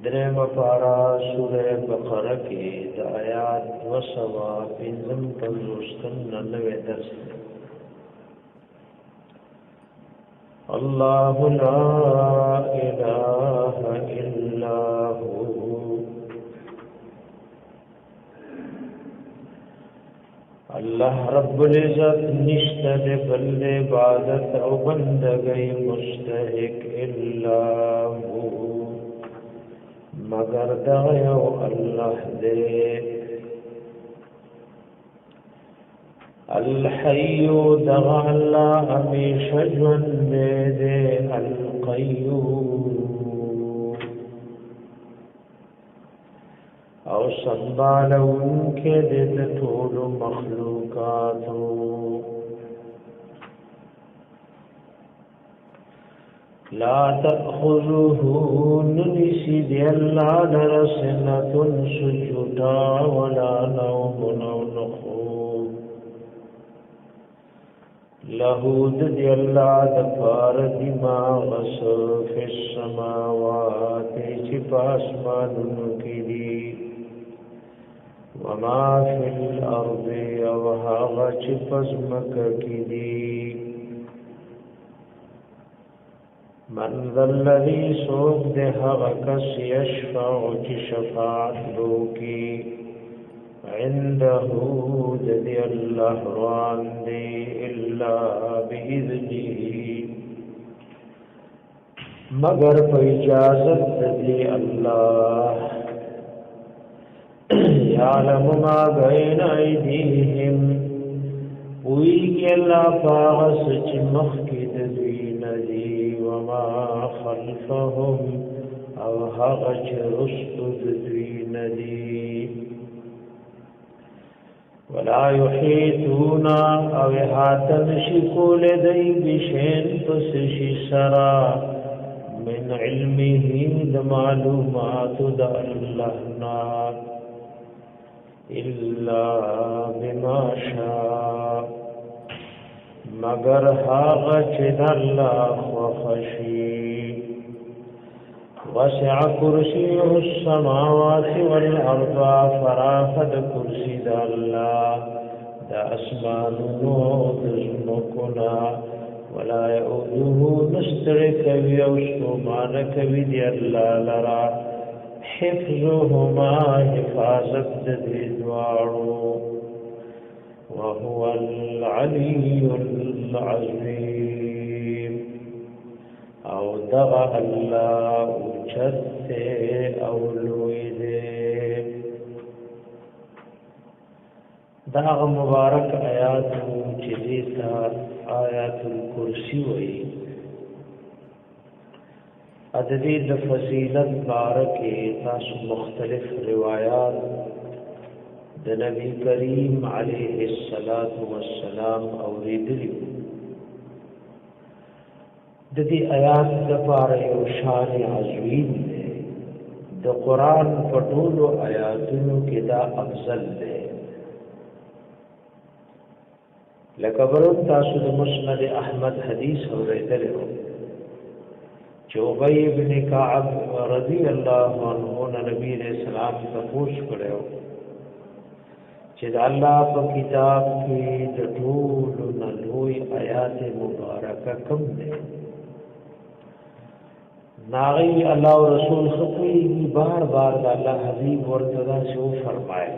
درم پارا سورہ بقرہ کی دا آیات وسوا پنزم پنزوستن ننوے درس اللہ لا الہ الا ہو اللہ رب العزت نشتد بل عبادت او بندگی مستحق الا ہو مگر دغیو اللہ دے الحیو دغا اللہ ہمیشہ جون دے القیوم او سنبالو ان کے دید طول مخلوقاتو لا تأخذه ننسی دی اللہ لرسنة سجودا ولا نوم او نخوب لہود دی اللہ دفار دماغ فی السماوات چپ آسمانن کی دی وما فی الارض اوہاغ چپ ازمک کی دی من ذا الذي سوق ده غكس يشفع شفاعت لوكي عنده جدي الله راندي إلا بإذنه مگر فإجازت دي الله يعلم ما بين أيديهم ويجي الله باغس چمخكد دوين دي وما خلفهم او هغچ رسد دوین دی ولا يحيطون او احاطن شکول دی بشین پسشی سرا من علمه معلومات دا اللہنا الا بما شاء مگر هاغ چد اللہ وخشی وسع کرسیه السماوات والارض فراخد کرسی دا اللہ دا اسمانو دزمکنا ولا يؤذه نسترک ویوستومان کبی دی اللہ لرا حفظهما حفاظت دی دوارو وهو العلي العظيم او دغا الله وجدت او لويد دغا مبارک آیات چلیتا آیات الکرسی وئی عددید فضیلت بارکی تاسو مختلف روایات د نبی کریم علیه الصلاۃ والسلام اوریدلی د دې آیات د پاره یو شان عظیم دی د قران په ټولو آیاتونو کې دا افضل دی لکه برون تاسو د مسند احمد حدیث اوریدلی چې ابی ابن کعب رضی الله عنه نبی رسول الله تپوس کړو چې د الله په کتاب کې د ټولو نلوي آیات مبارکه کوم دي ناغي الله او رسول خطوي بار بار د الله حبيب ورته شو فرمایي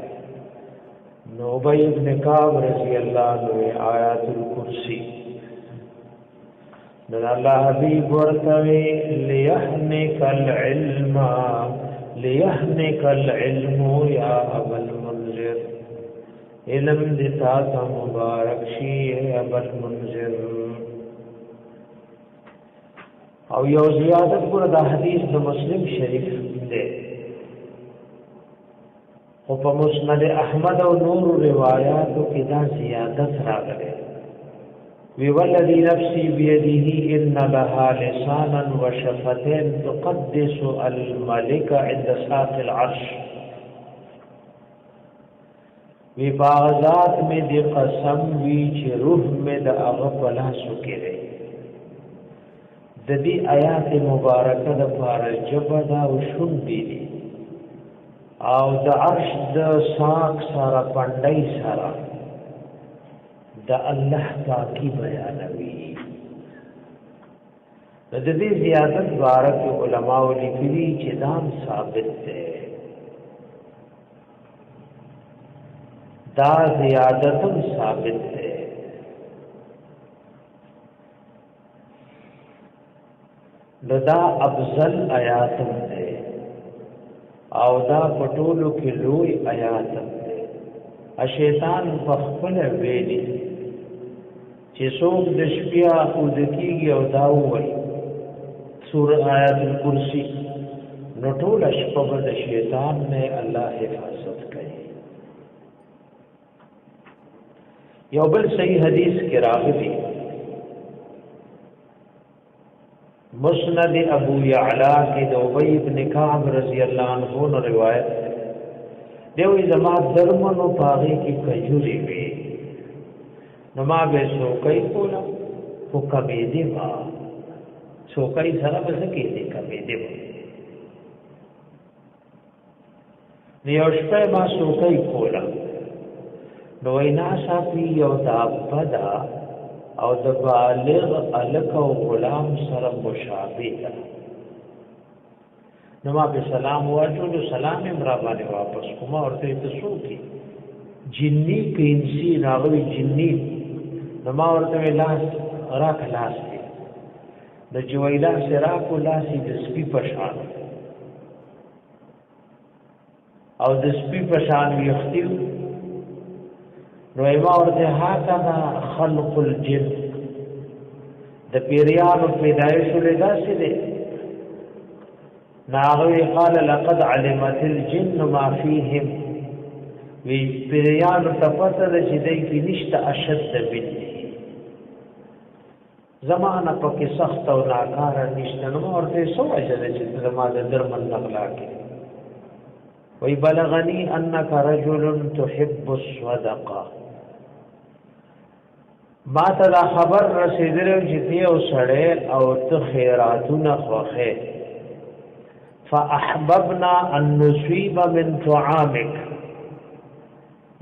نو ابي ابن كعب رضی الله عنه آیات الکرسی د الله حبيب ورته ليحنك العلم يا ابا المنذر علم دتا تا مبارک شی ابا المنذر او یو زیادت ګور دا حدیث د مسلم شریف دی او په مسند احمد او نور روایتو کې دا زیادت راغلی وی والذی نفسی بیده ان لها لسانا وشفتین تقدس الملک عند ساق العرش وی باغذات میں دی قسم وی چی روح میں دا اغا پلاسو کرے د دې آیات مبارکه د پاره جبدا او شونډې دي او د عرش د ساق سره پندای سره د الله پاکي بیانوي د دې زیادت بارک علماء لیکلي چې دام ثابت ده دا زیادتم ثابت ده دا افضل آیاتم ده او دا پټولو کې لوی آیاتم ده شیطان په خپل ویلي چې څوک د شپیا او د کیږي او دا وایي سورہ آیات الکرسی نو ټول شپه د شیطان نه الله حفاظت کوي یو بل صحیح حدیث کې راغلی مسند ابو یعلا کې د ابی ابن کعب رضی الله عنه نو روایت دیوې زما درمنو پاغي کې کجوري وي نو ما به سوکای کولا خو کبه دی وا سوکای سره به کې دی کبه دی نو شپه ما سوکای کولا نو وینا صافي یو دا پدا او د بالغ الک او غلام سره مشابه ده نو ما به سلام واچو سلام امرا باندې واپس کوم ورته تاسو کی جنی کینسی راغوي جنی نو ما ورته لاس راک لاس دی د جویلا سرا کو لاسي د سپي پشان او د سپي پشان یختیو نو ایما ورته هاکا خلق الجن د پیریانو پیدایش ولدا سي دي ناغوی قال لقد علمت الجن ما فيهم وی پیریانو تپته د چې دای کی نشته اشد بدی زمانہ پکې سخت او ناکار نشته نو ورته سو اجازه چې زمانه درمن نغلا کې وی بلغنی انک رجل تحب الصدقه ما ته دا خبر رسیدلو چې تی او سړی او ته خیراتونه خوخه فاحببنا ان نصيب من طعامك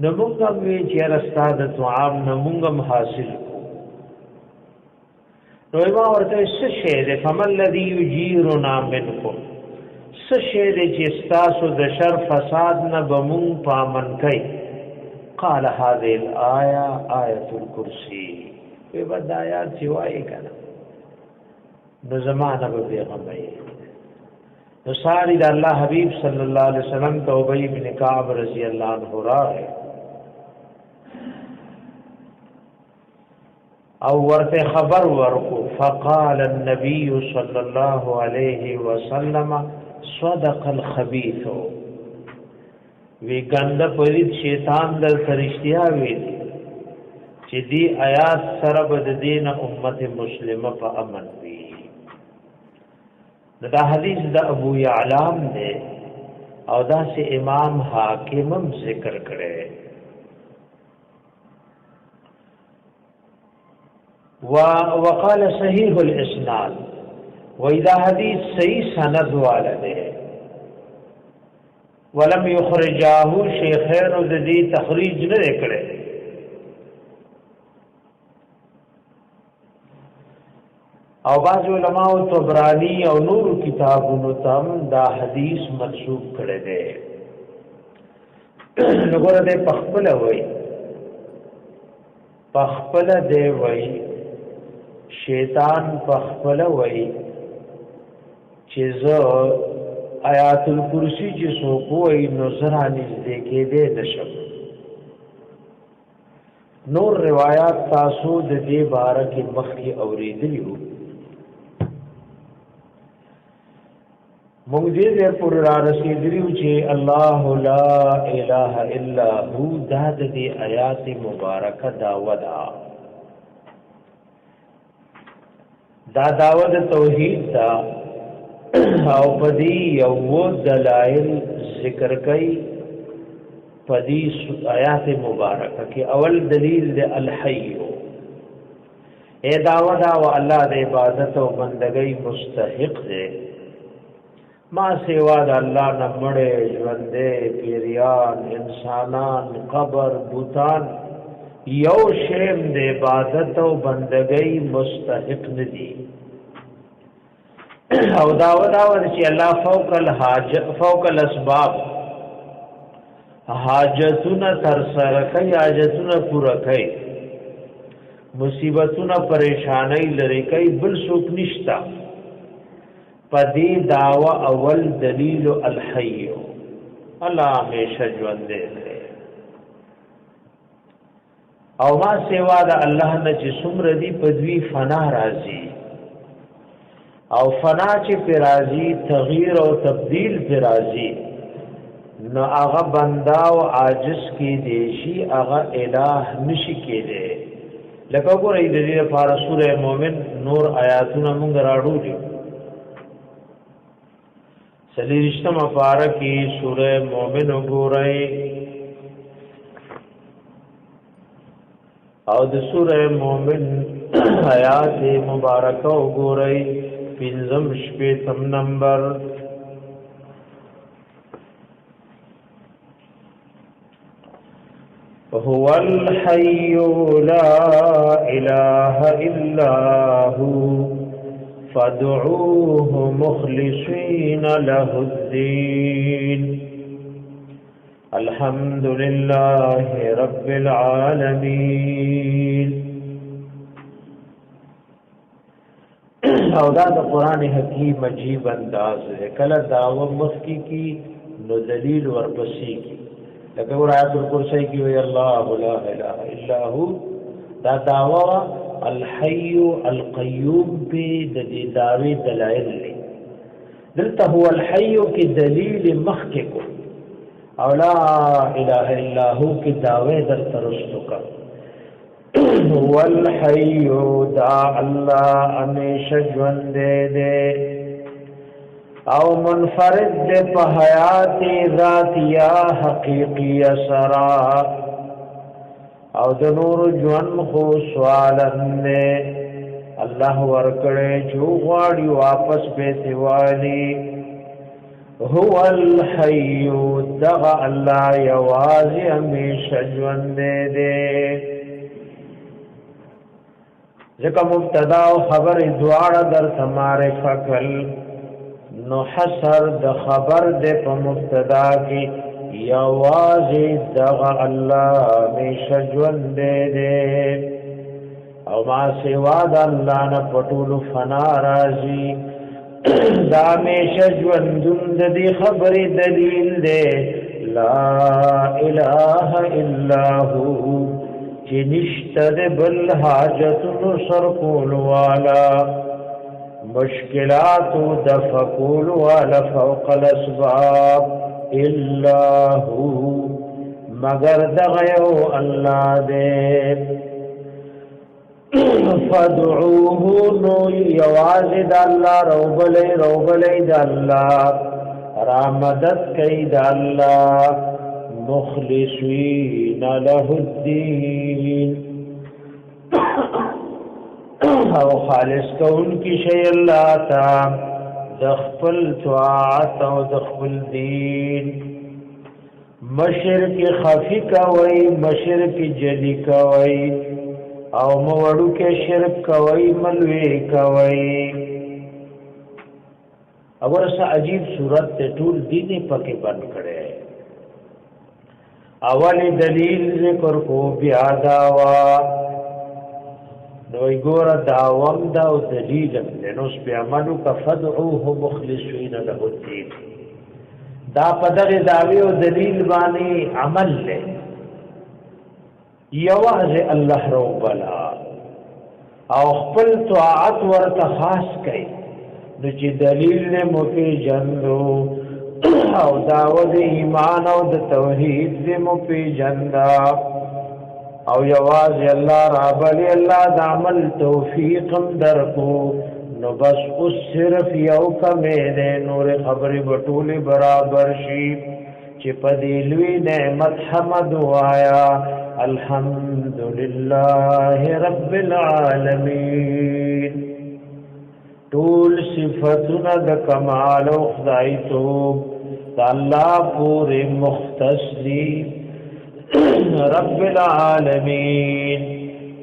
نمونږ وی چې راستاد طعام نمونږ حاصل نو ما ورته څه شی ده فمن الذي يجيرنا منكم څه شی ده چې تاسو د شر فساد نه بمون پامن کوي قال هذه الايه ايه الكرسي په بدايات سوای کنه نو زمانہ به پیغمبري نو ساری د الله حبيب صلی الله علیه وسلم ته ابی بن کعب رضی الله عنه راغی او ورته خبر ورکو فقال النبي صلى الله عليه وسلم صدق الخبيث وی ګند پرید شیطان د فرشتیا وی چې دی آیات سره بد دین امت مسلمه په امن وی دا حدیث د ابو یعلام نے او دا سے امام حاکمم ذکر کرے وقال صحیح الاسناد واذا حدیث صحیح سند والا دے ولم يخرجاه شیخین ذی تخریج نہ کرے او بعض علماء طبرانی او نور کتابونو تم دا حدیث منسوب کړي دي نګور دې پخپل وای پخپل دې وای شیطان پخپل وای چې زه آیات الکرسی چې سو کوی نو زرانی دې کې دې نشم نور روایات تاسو د دې بارک مخکې اوریدلیو مونږ دې پر را رسیدلیو چې الله لا اله الا هو دا دې آیات مبارکه داودا دا داود توحید دا او پدی یو دلائل ذکر کئی پدی آیات مبارکه کې اول دلیل د الحی اے داودا و الله د عبادت او بندګۍ مستحق دی ما سیوا د الله نه مړې ژوندې پیریان انسانان قبر بوتان یو شیم د عبادت او بندګۍ مستحق ندي او داودا ورچی الله فوق الاسباب حاجتونه تر سره کوي حاجتونه پورا کوي مصیبتونه پریشانای لري کوي بل څوک نشتا پدې داوا اول دلیل الحی الله همیشه ژوند دی او ما سیوا د الله نه چې څومره دی پدوی فنا راځي او فنا چې پر راځي تغییر او تبديل پر راځي نو هغه بندا او عاجز کې دی شي هغه الہ نشي کېده لکه ګورې د دې لپاره سوره مؤمن نور آیاتونه موږ راړو دي سلیشتم پارکی سوره مؤمن وګورئ او د سوره مؤمن آیات مبارکه وګورئ پنځم شپږم نمبر هو الحي لا اله الا هو فادعوه مخلصين له الدين الحمد لله رب العالمين او دا د قران حکیم عجیب انداز ہے کله داو مفکی کی نو دلیل ورپسی کی لکه ور آیت الکرسی کی وی الله لا اله الا هو دا داوا الحي القيوم په د دې داوی دلایل لري دلته هو الحي کی دلیل مخک کو او لا اله الا هو کی داوی در ترستو کا هو الحي دا الله همیشه ژوند دی او منفرد دے پا حیات ذاتیہ حقیقی سرا او د نور جوان خو سوالن دے اللہ ورکڑے جو غاڑی واپس پیتی والی هو الحی دغ اللہ یوازی ہمیشہ جوان دے ذکر مبتدا و خبر دوار در تمارے فکل نو حسر د خبر د په مبتدا کې یواز دغ الله مشجون دې او ما سوا د الله نه پټول فنا راځي دا مشجون د دې خبرې دلیل دې لا اله الا هو چې نشته بل حاجت سر کول والا مشکلات دفقول والا فوق الاسباب الا هو مگر دغیو اللہ دے فادعوه نو یوازد اللہ روبلی دا اللہ رامدت کئی دا اللہ مخلصین له الدین او خالص کون کی شی اللہ تا دخپل طاعت او دخپل دین مشرک خفی کوئی مشرک جلی کوئی او موڑو کے شرک کوئی ملوی کوئی اگر ایسا عجیب صورت تے ټول دینی پکے بند کڑے اولی دلیل ذکر کو بیاداوا نو ګور داوم دا او دلیل نو اس په عملو کا فدعوه مخلصین له الدین دا پدغه داوی او دلیل باندې عمل له یواز الله ربلا او خپل طاعت ورته خاص کړي نو چې دلیل نه موفي جنو او داود ایمان او د توحید دې موفي جندا او یواز اللہ رابلی اللہ دا عمل توفیقم درکو نو بس اس صرف یو کمی دے نور خبری بطول برابر شی چې په دې لوی نعمت حمد وایا الحمدلله رب العالمین ټول صفاتنا د کمال او خدای توب د الله پورې مختص دي رب العالمین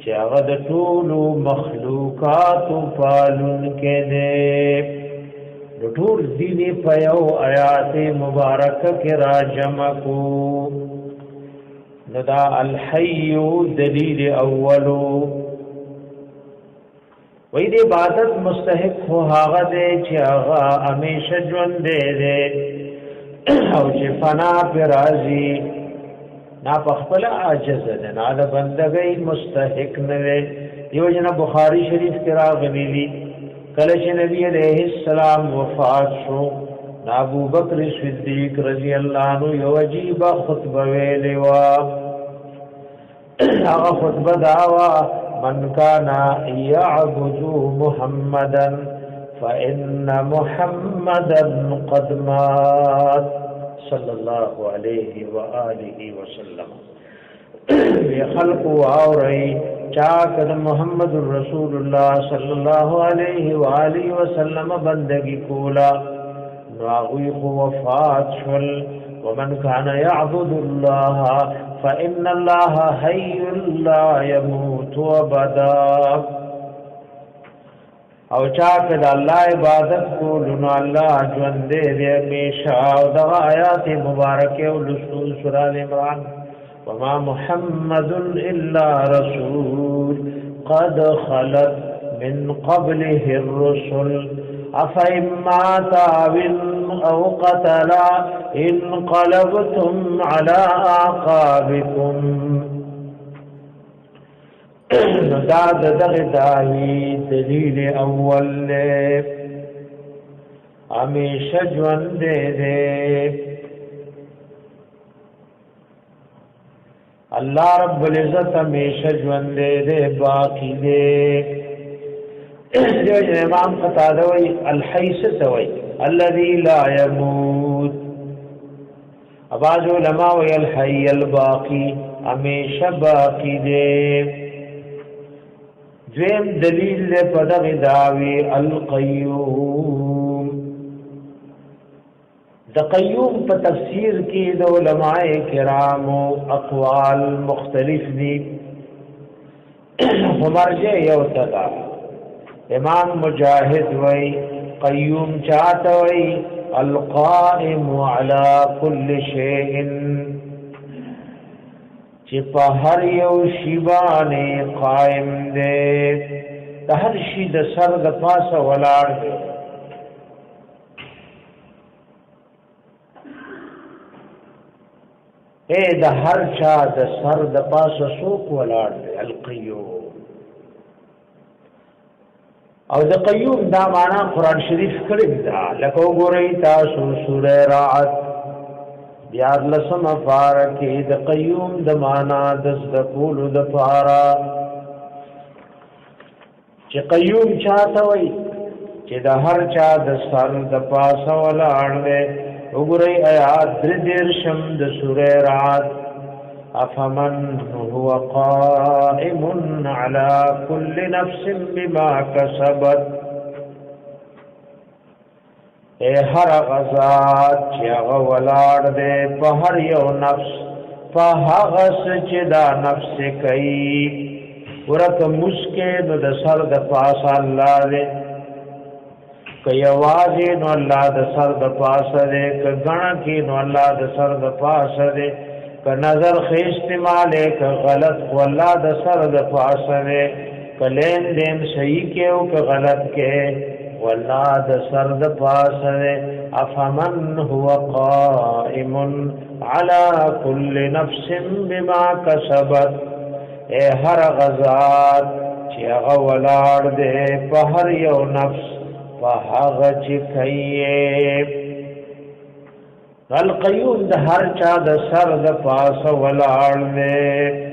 چې هغه د ټول مخلوقات پالون کې دي د ټول دین په یو آیات مبارکه کې را جمع کو ندا الحي دلیل اولو وې د عبادت مستحق هو هغه دی چې هغه همیشه ژوند دی او چې فنا پر راضي نا پخپل عاجز ده نه د بندګۍ مستحق نه دی دیو جن بخاری شریف کې راغلی کله چې نبی عليه السلام وفات شو ابو بکر صدیق رضی الله عنه یو عجیب خطبه ویلې وا هغه خطبه داوا من كان يعبد محمدا فإن محمدا قد مات صلى الله عليه وآله وسلم خلق واوري چاکد محمد رسول الله صلى الله عليه وآله وسلم بندگی کولا ناغوی وفات شل ومن كان يعبد الله فإن الله حي لا يموت أبدا او چاکه د الله عبادت کولو نو الله ژوند دې همیشه او د آیات مبارکه او لسول سورہ ال عمران وما محمد الا رسول قد خلت من قبله الرسل افإن مات او قتل انقلبتم على اعقابكم داد دغه داوی دلیل اول له همیشه ژوند دې الله رب العزت همیشه ژوند دې باقی دې جو امام قتاده وی الحي سوي الذي لا يموت اباظ علماء وی الحي الباقي همیشه باقی دې دویم دلیل له پدغ داوی القیوم د قیوم په تفسیر کې د علماء کرامو اقوال مختلف دي مرجع یو تدا امام مجاهد وی قیوم چاته وی القائم على كل شيء چې په هر یو شی باندې قائم دی د هر شی د سر د پاسه ولاړ دی د هر چا د سر د پاسه څوک ولاړ دی القیوم او د قیوم دا معنا قران شریف کړی دا لکه وګورئ تاسو سوره رعد بیاد لسم فارکی د قیوم د معنا د ذکول د فارا چې قیوم چاته وای چې د هر چا د سر د پاسه ولاړ دی وګورئ آیات درشم د سوره رعد افمن هو قائم على كل نفس بما كسبت هر غزات چې هغه ولاړ دی په هر یو نفس په هغه چې دا نفس کوي ورته مسکه نو د سر د پاسه الله دی کای आवाज نو الله د سر د پاسه دی ک غنا کې نو الله د سر د پاسه دی ک نظر خې استعمال ک غلط والله د سر د پاسه دی ک لین دین صحیح کې او ک غلط کې والله د سر د پاسه افمن هو قائم على كل نفس بما كسبت هر غزات چې هغه ولاړ دی په هر یو نفس په هغه چې کوي القیوم د هر چا د سر د پاسه ولاړ دی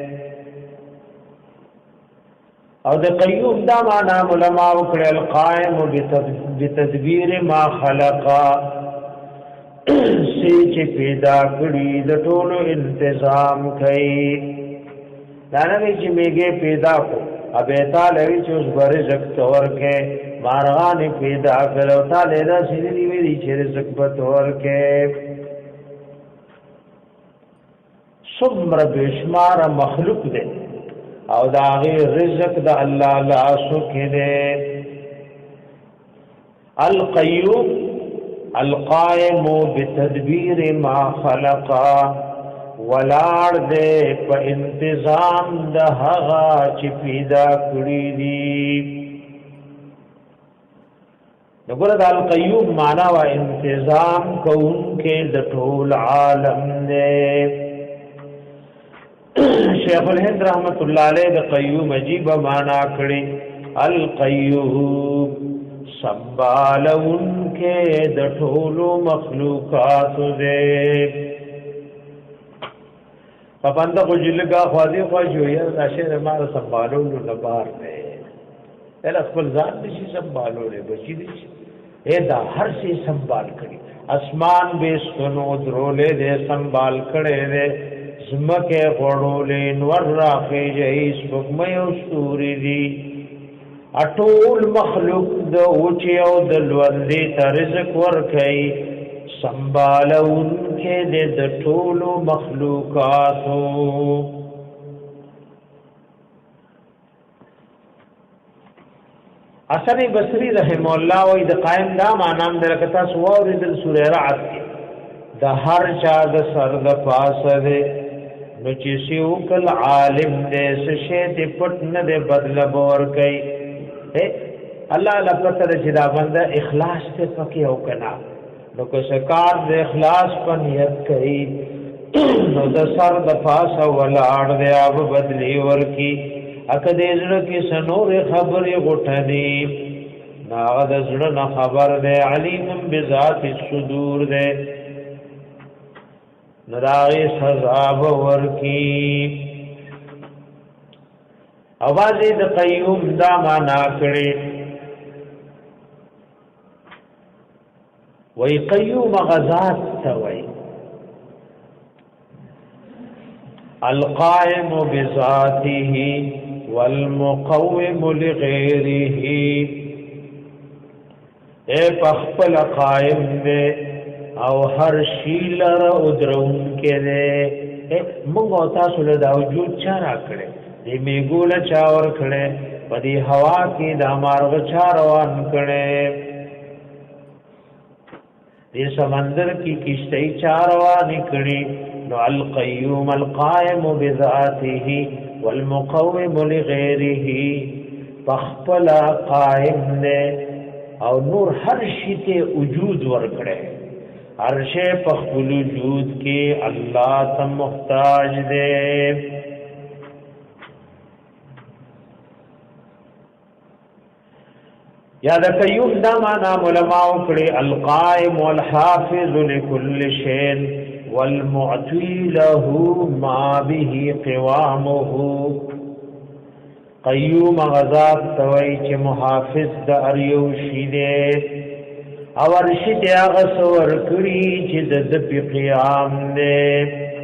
او د قیوم دا معنا علماء وکړل القائم بتدبیر ما خلق چې پیدا کړی د ټولو انتظام کوي دا نه چې میګه پیدا کو ابه تعالی چې اوس غره رزق تور کې مارغان پیدا کړو تعالی دا سړي ویلي چې رزق په تور کې څومره بشمار مخلوق دی او دا غي رزق د الله لاسو کې دی القیوم القائم بتدبیر ما خلقا ولار دے په انتظام د هغه چې پیدا کړی دي دغه د القیوم معنا وا انتظام کوونکې د ټول عالم دې شیخ الهند رحمت الله علیه د قیوم عجیب معنا کړی القیوم سنبالون کے د ټولو مخلوقات دے پابند کو جلگا خوادی خوشو یا راشد مار سنبالولو نبار دے ایل اخبر ذات دیشی سنبالو لے بچی دیشی اے دا ہر سی سنبال کری اسمان بیستنو درولے دے سنبال کڑے دے زمکے غڑولے نور راقی جئیس بکمی و سوری دی اټول مخلوق د اوچي او د لوندې ته رزق ورکړي سنبالون کې د ټولو مخلوقاتو حسن بصری رحم الله او د قائم دا معنی درکتا سوور د سوره رعد کې د هر چا د سر د پاسه ده نو چې سیو کل عالم دې شه دې پټ نه دې بدل بور کوي الله لپاره چې دا بنده اخلاص ته پکې او کنا نو کو سکار د اخلاص په نیت کوي نو د سر د پاسه ولاړ دی او بدلی ورکی اکه دې زړه کې سنور خبرې غټنی ناغه د زړه نه خبر دی علیم بذات الصدور دی نراغی سزا ورکی اواز د قیوم دا معنا کړي وای قیوم غزات توي القائم بذاته والمقوم لغيره اے پخپل قائم دے او هر شی لره ادرون کې دے موږ تاسو له دا وجود چا را کړي دی میګول چا ور کړي په دې هوا کې د مارغ چا روان کړي دې سمندر کې کشته چا روان کړي نو القیوم القائم بذاته والمقوم لغیره فخپل قائم نے او نور هر شی ته وجود ور کړي هر شی په خپل وجود کې الله ته محتاج دی یا د قیوم دا معنا علماء کړي القائم والحافظ لكل شيء والمعطي له ما به قوامه قیوم غذاب توي چې محافظ د اریو شیده او ارشد هغه سور کړي چې د قیام نه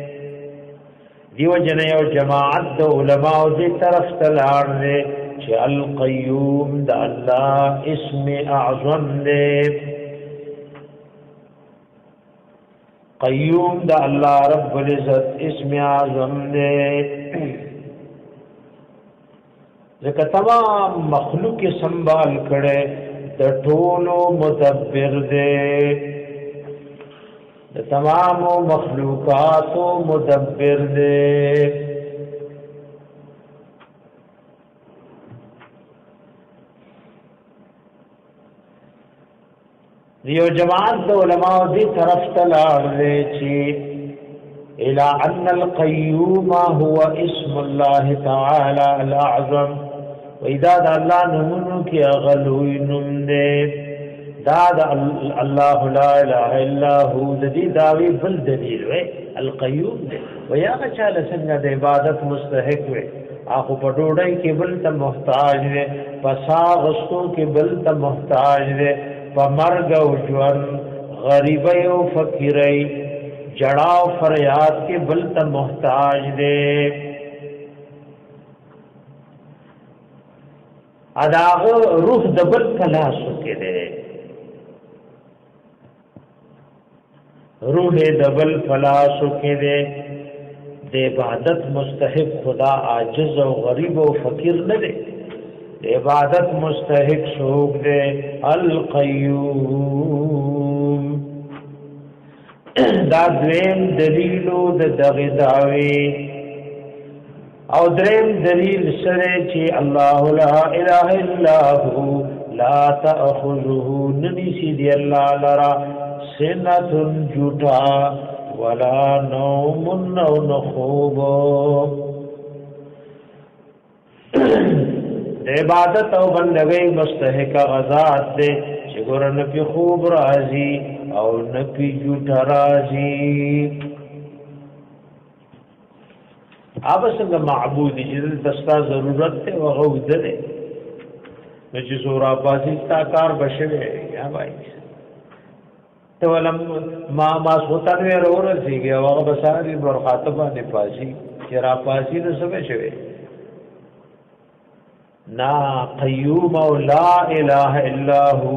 دیو جن یو جماعت د علماء دې طرف تلار دې چې القیوم د الله اسم اعظم دې قیوم د الله رب العزت اسم اعظم دې ځکه تمام مخلوق سنبال کړي د ټولو مدبر دې د تمام مخلوقاتو مدبر دې دیو جماعت د علماء دی طرف تلار دے چی الى ان القیوم هو اسم الله تعالی الاعظم وإذا دا اللہ نمونو کی اغلوی نم دے دا اللہ لا الہ الا ہو دی داوی بل دلیل وے القیوم دے ویا چال سنگا دے عبادت مستحق وے آخو پا ڈوڑائی کی بل تا محتاج دے پا ساغستو کی بل تا محتاج دے پا مرگ و جون غریبی او فقیری جڑا او فریاد کې بل ته محتاج دی اداغ روح د بل تلاسو کې دی روح د بل فلاسو کې دی د عبادت مستحق خدا عاجز او غریب او فقیر نه دی د عبادت مستحق څوک دی القیوم دا دویم دلیلو د دغه دعوی او دریم دلیل سره چې الله لا اله الا هو لا تاخذه ننسی دی الله لرا سنۃ جوٹا ولا نوم او نخوب د عبادت او بندګۍ مستحق غزاد دے چې ګور نه په خوب راځي او نه په جوټ راځي اوب څنګه معبود چې دستا ضرورت ته وغو ده چې زورا بازی تا کار بشوي یا وای ته ولم ما سوتن ورور سیږي هغه بساري بر خاطبه نه پاسي چې را پاسي نو څه شوي نا قیوم او لا اله الا هو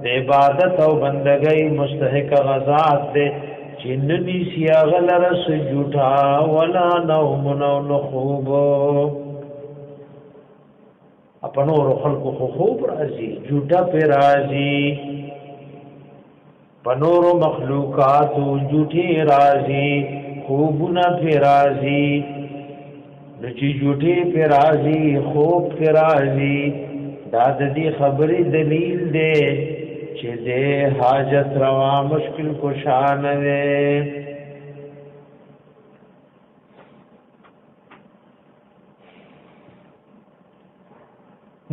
د عبادت او بندګۍ مستحق غزاد دے چننی سیاغل رس جوٹا ولا نوم نو نخوب اپنو خلق خوب رازی جوٹا پہ رازی پنور مخلوقات جوٹی رازی خوبنا پہ رازی نچی جوٹی پہ رازی خوب پہ رازی داد دی خبری دلیل دے چې دې حاجت روا مشکل کو شان دے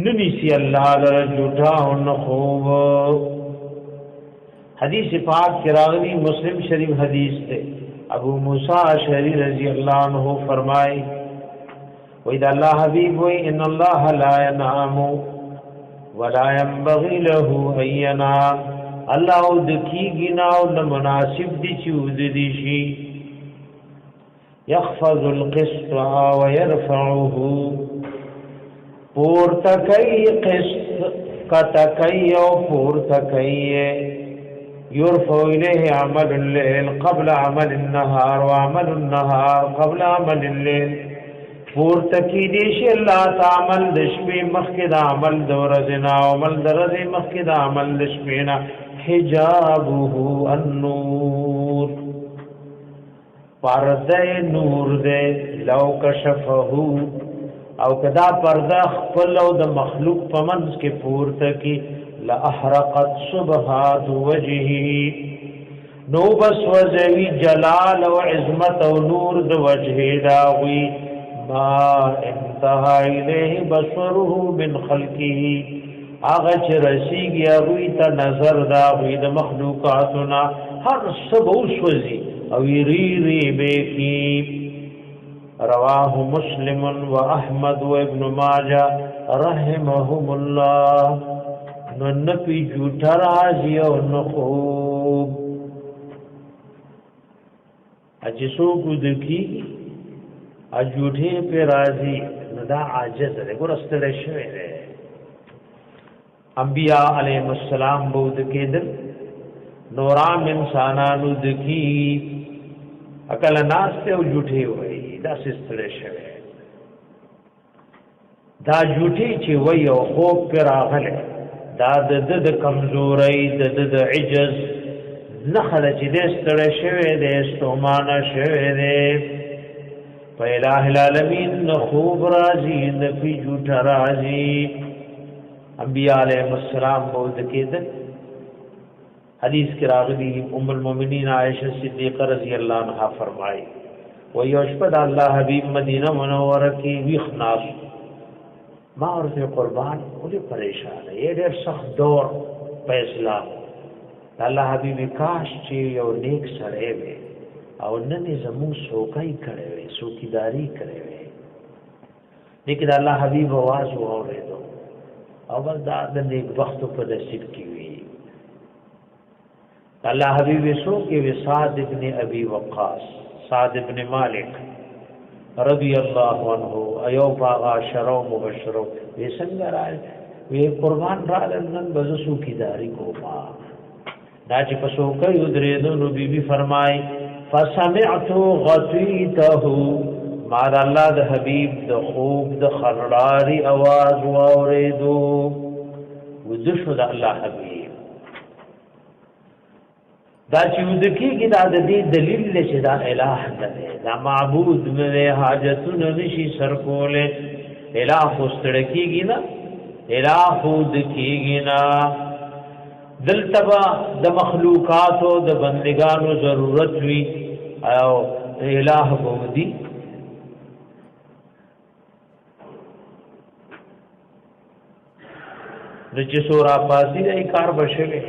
ننیسی اللہ در جوٹا ہن خوب حدیث پاک کی راغلی مسلم شریف حدیث تے ابو موسیٰ اشعری رضی اللہ عنہ فرمائے وَإِذَا اللَّهَ حبیب ہوئی ان اللہ لا ينام ولا ينبغي له ان ينام الله دکیږي نه او مناسب دي چې ودی شي يخفض القسط ويرفعه پور تکي قسط کتکي او پور تکي يرفع اليه عمل الليل قبل عمل النهار وعمل النهار قبل عمل الليل پور تکی دیشی اللہ تعمل دشپی مخید عمل دورزنا عمل درز مخید عمل دشپینا حجابه النور پردہ نور دے لو کشفه او کدا پردہ خپل او د مخلوق پمنس کے پور تکی لأحرقت صبحات وجهه نو بس وزوی جلال و عظمت و نور د وجه داوی ما انتهى الیه بصره من خلقه اغه چې رسیږي هغه ته نظر دا وي د مخلوقاتنا هر سب اوسوځي او ری بکی رواه مسلم و احمد و ابن ماجه رحمهم الله نو نپی جوټا راځي او نو خوب اجسو کو دکی اجوټه په راضي ندا عاجز ده ګورستل شوی ده انبیاء علیهم السلام بود کېدل نورام انسانانو دکی عقل ناس ته جوټه وای دا سستل شوی دا جوټه چې وای او خوب پر راغله دا د کمزوري د عجز نخله چې دستل شوی ده استومانه شوی ده فإله العالمین خوب راضی نفی جوٹ راضی انبیاء علیہ السلام بود کېدل حدیث کی راغلی ام المؤمنین عائشہ صدیقہ رضی اللہ عنہا فرمائی ویوشپد اللہ حبیب مدینہ منورہ کی ویخ ناس ما ورته قربان اولی پریشان ہے یہ ډېر سخت دور په اسلام الله حبیب کاش چې یو نیک سره وي او نن زمو سوکای کړي وي سوکیداری کړي وي لیکن الله حبیب आवाज واورېدو او بس دا د نیک وخت په نصیب کې وي الله حبیب سو کې سعد ابن ابي وقاص سعد ابن مالک رضی الله عنه ایو باغا شرو مبشرو وی څنګه راځي وی قربان را لنن بزسو کی داری کوما دا چې پسو کوي درېدو نو بیبي فرمای فسمعت غطيته ما الله د حبيب د خوب د خرړاري आवाज واوریدو وذشو د الله حبيب دا چې ودکیږي دا د دې دلیل چې دا الہ دی دا معبود نه حاجتونه نشي سر کوله الہ خوستړکیږي نه الہ خود کیږي نه دلتبا د مخلوقات او د بندگانو ضرورت وی او الہ بودی د چې سورا پاسی د کار بشوي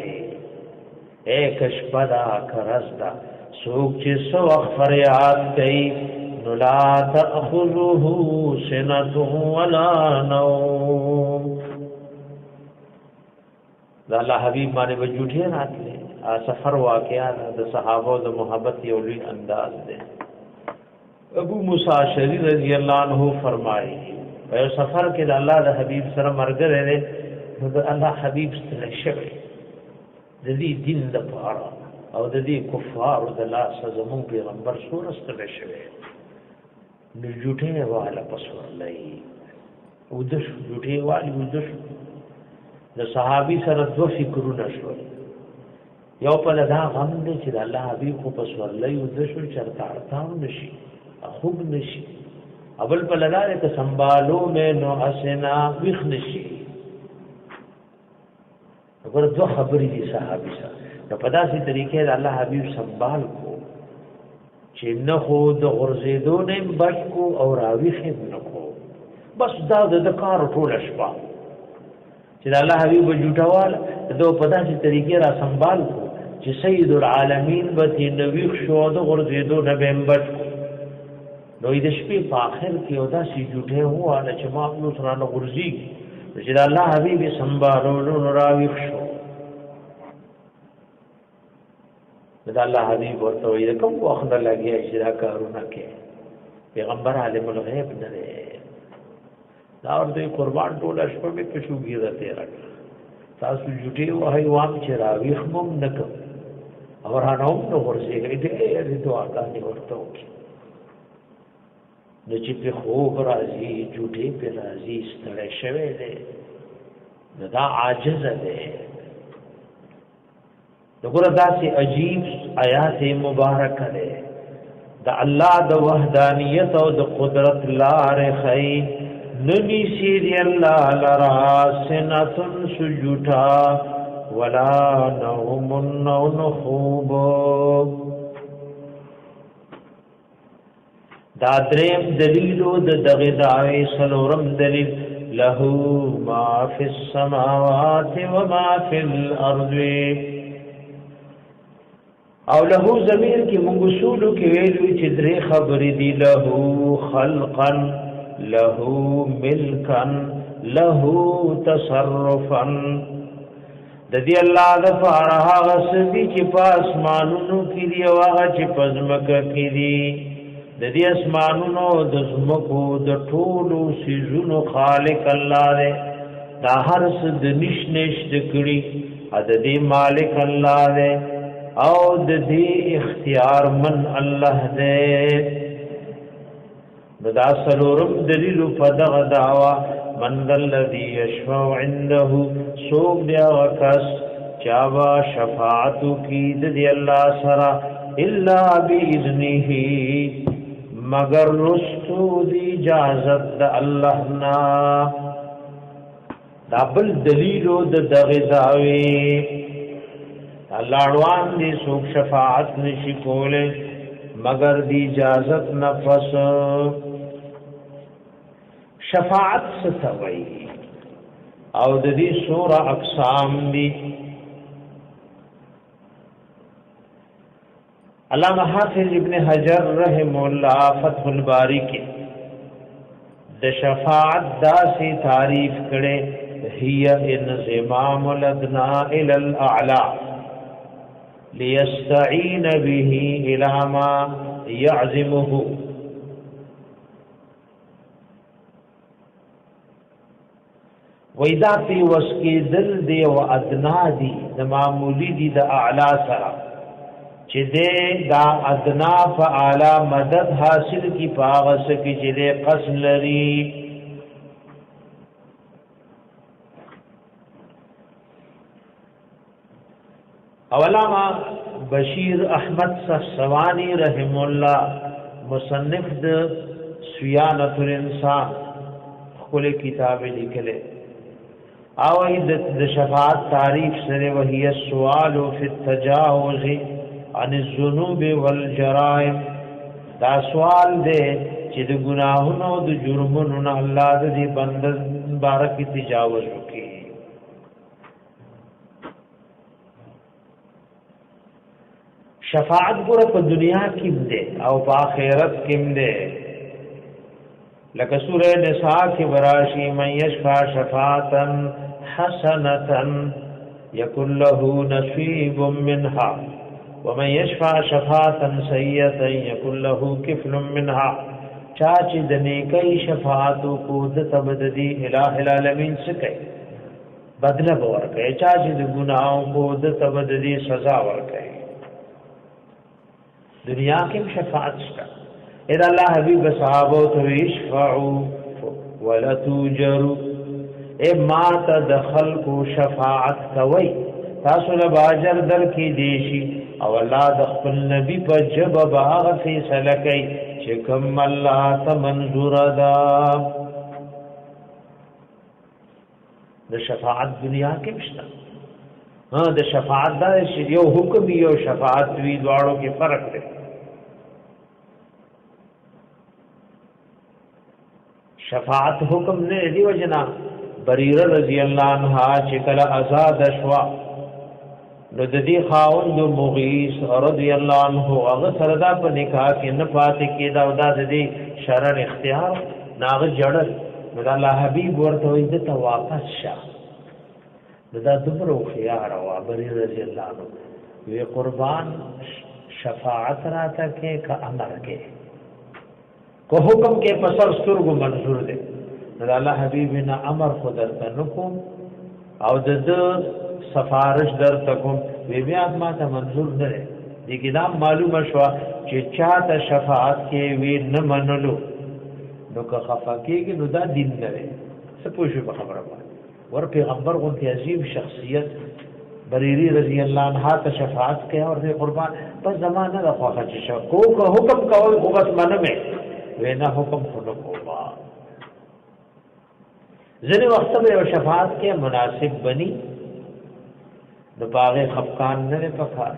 ایک شپدا کرستا سوک چې سو فریاد کوي نو لا تاخذه سنه ولا نوم دا الله حبیب باندې وجوټه راتله سفر واقعا د صحابه د محبت یو لوی انداز ده ابو موسی اشعری رضی الله عنه فرمایي په سفر کې د الله د حبیب سره مرګ لري نو د الله حبیب ستل شوی د دې دین د پاره او د دې کفار د لاس زمون پیغمبر سره ستل شوی نو جوټه والا پسور لای او د جوټه والی د صحابي سره دو فکرونه شول یو په دا غم دې چې الله حبيب خو په سورلې او د شو چرته ارتاو نشي خوب نشي اول په لاره ته سنبالو مې نو اسنا وښ نشي وګوره دوه خبرې دي صحابي سره په داسې طریقې د الله حبيب سنبال کو چې نه خو د غرزیدو نه بچ کو او راوي خېب نه کو بس دا د کار ټول شپه چې الله حبيب جوټوال دو په داسې طریقې را سنبال کو چې سید العالمین به نبی شو د غرزیدو نه بمبټ نو د شپې په اخر کې او داسې جوټه هواله چې ما خپل سره نه غرزي چې الله حبيب سنبالولو راوي شو د الله حبيب ورته وي کوم وخت لګي چې دا کارونه کوي پیغمبر عالم الغیب نه دی دا ورته قربان ټول شپه به پښوږي راته راځي تاسو جوټي وای وام چې راوي خمم نکم اور هانوم نو ورسېږي دې دعاګانې ورته وکړي د چې په خوب راځي جوټي په راځي ستړی شوی دی دا عاجز دی دغه داسې عجیب آیات مبارک ده د الله د وحدانیت او د قدرت لارې خی نمی سیری اللہ لرا سنتن سجوٹا ولا نوم نخوب دا دریم دلیلو د دغداوی سلورم دلیل له ما فی السماوات وما فی الارض او له ضمیر کی منگسولو کی ویلو چې درې خبرې دی له خلقا له ملکا له تصرفا د دې الله د فارغ غسدي چې په اسمانونو کې دی او هغه چې په ځمکه کې دی د دې اسمانونو د ځمکو د ټولو سيزونو خالق الله دی دا هر څه د نشنش د کړي ا د دې مالک الله دی او د دې اختیار من الله دی دا سلورم دلیل فدغ دعوا من ذا الذي يشفع عنده سوق دیا وکس چاوا شفاعت کی دی اللہ سرا الا باذنه مگر رستو دی اجازت د الله نا دبل دلیل د دغه داوی الله روان دی سوق شفاعت نشی کوله مگر دی اجازت نفس شفاعت ستوي او د دې سوره اقسام دي علامہ حافظ ابن حجر رحم الله فتح الباری کې د شفاعت داسې تعریف کړي هي انضمام الادنى الى الاعلى ليستعين به الى ما يعزمه. وېدا په وسکې دل دی او ادنا دی د معمولی دی د اعلی سره چې دې دا ادنا په اعلی مدد حاصل کی پاغس کی چې دې قسم لري. علامہ بشیر احمد صفوانی رحم الله مصنف د سیانۃ الانسان خپل کتاب لیکله او د شفاعت تعریف سره وهي السؤال فی التجاوز عن الذنوب والجرائم. دا سوال دی چې د ګناهونو او د جرمونو نه الله دې بنده مبارک تجاوز وکړي. شفاعت ګره په دنیا کې ده او په آخرت کې ده. لکه سورہ نساء کې وراشي من یشفع شفاعتا حسنة یکن له نصیب منها ومن یشفع شفاعتا سیئة یکن له کفل منها. چا چې د نیکی شفاعت کو د تبدی الہ العالمین سکے بدله ورکړي، چا چې د ګناہوں کو د تبدی سزا ورکړي. دنیا کې شفاعت شته. اذا الله حبیب صحابه تو یشفعوا ولا توجروا. اے ما تدخل کو شفاعت کوي تاسو له باجر در کې دیشي او الله د خپل نبی په جب باغ فیصله کوي چې کوم الله ته منظور ده. د شفاعت دنیا کې شته. د شفاعت دا یو حکم یو شفاعت وی دواړو کې فرق دی. شفاعت حکم نه دی وجنا بریره رضی الله عنها چې کله آزاد شوا نو د دې خاوند مغیث رضی الله عنه هغه سره دا په نکاح کې نه پاتې کېدا او دا د دې شرن اختیار ناغه جړل نو الله حبیب ورته وې ته واپس شه. دا دبرو خيار او بریره رضی الله عنه وی قربان شفاعت راته کې کا امر کې کو حکم کې پسر سترګو منظور دی. الله حبیب نه امر خدای ته نکوم او د سفارش در تکوم وی بیا ما ته منظور نه دی. دې کلام معلومه شو چې چا ته شفاعت کې وی نه منلو نو که خفاکی کې نو دا دین نه دی. څه پوښي په خبره باندې ور پیغمبر غونتی عظیم شخصیت بریری رضی الله عنها ته شفاعت کوي او دې قربان په زمانه د خوخه چې کو حکم کول خو بس منه مې وینا حکم خود کوما. ځنې وخت به شفاعت کې مناسب بني د باغ خفقان نه پکار.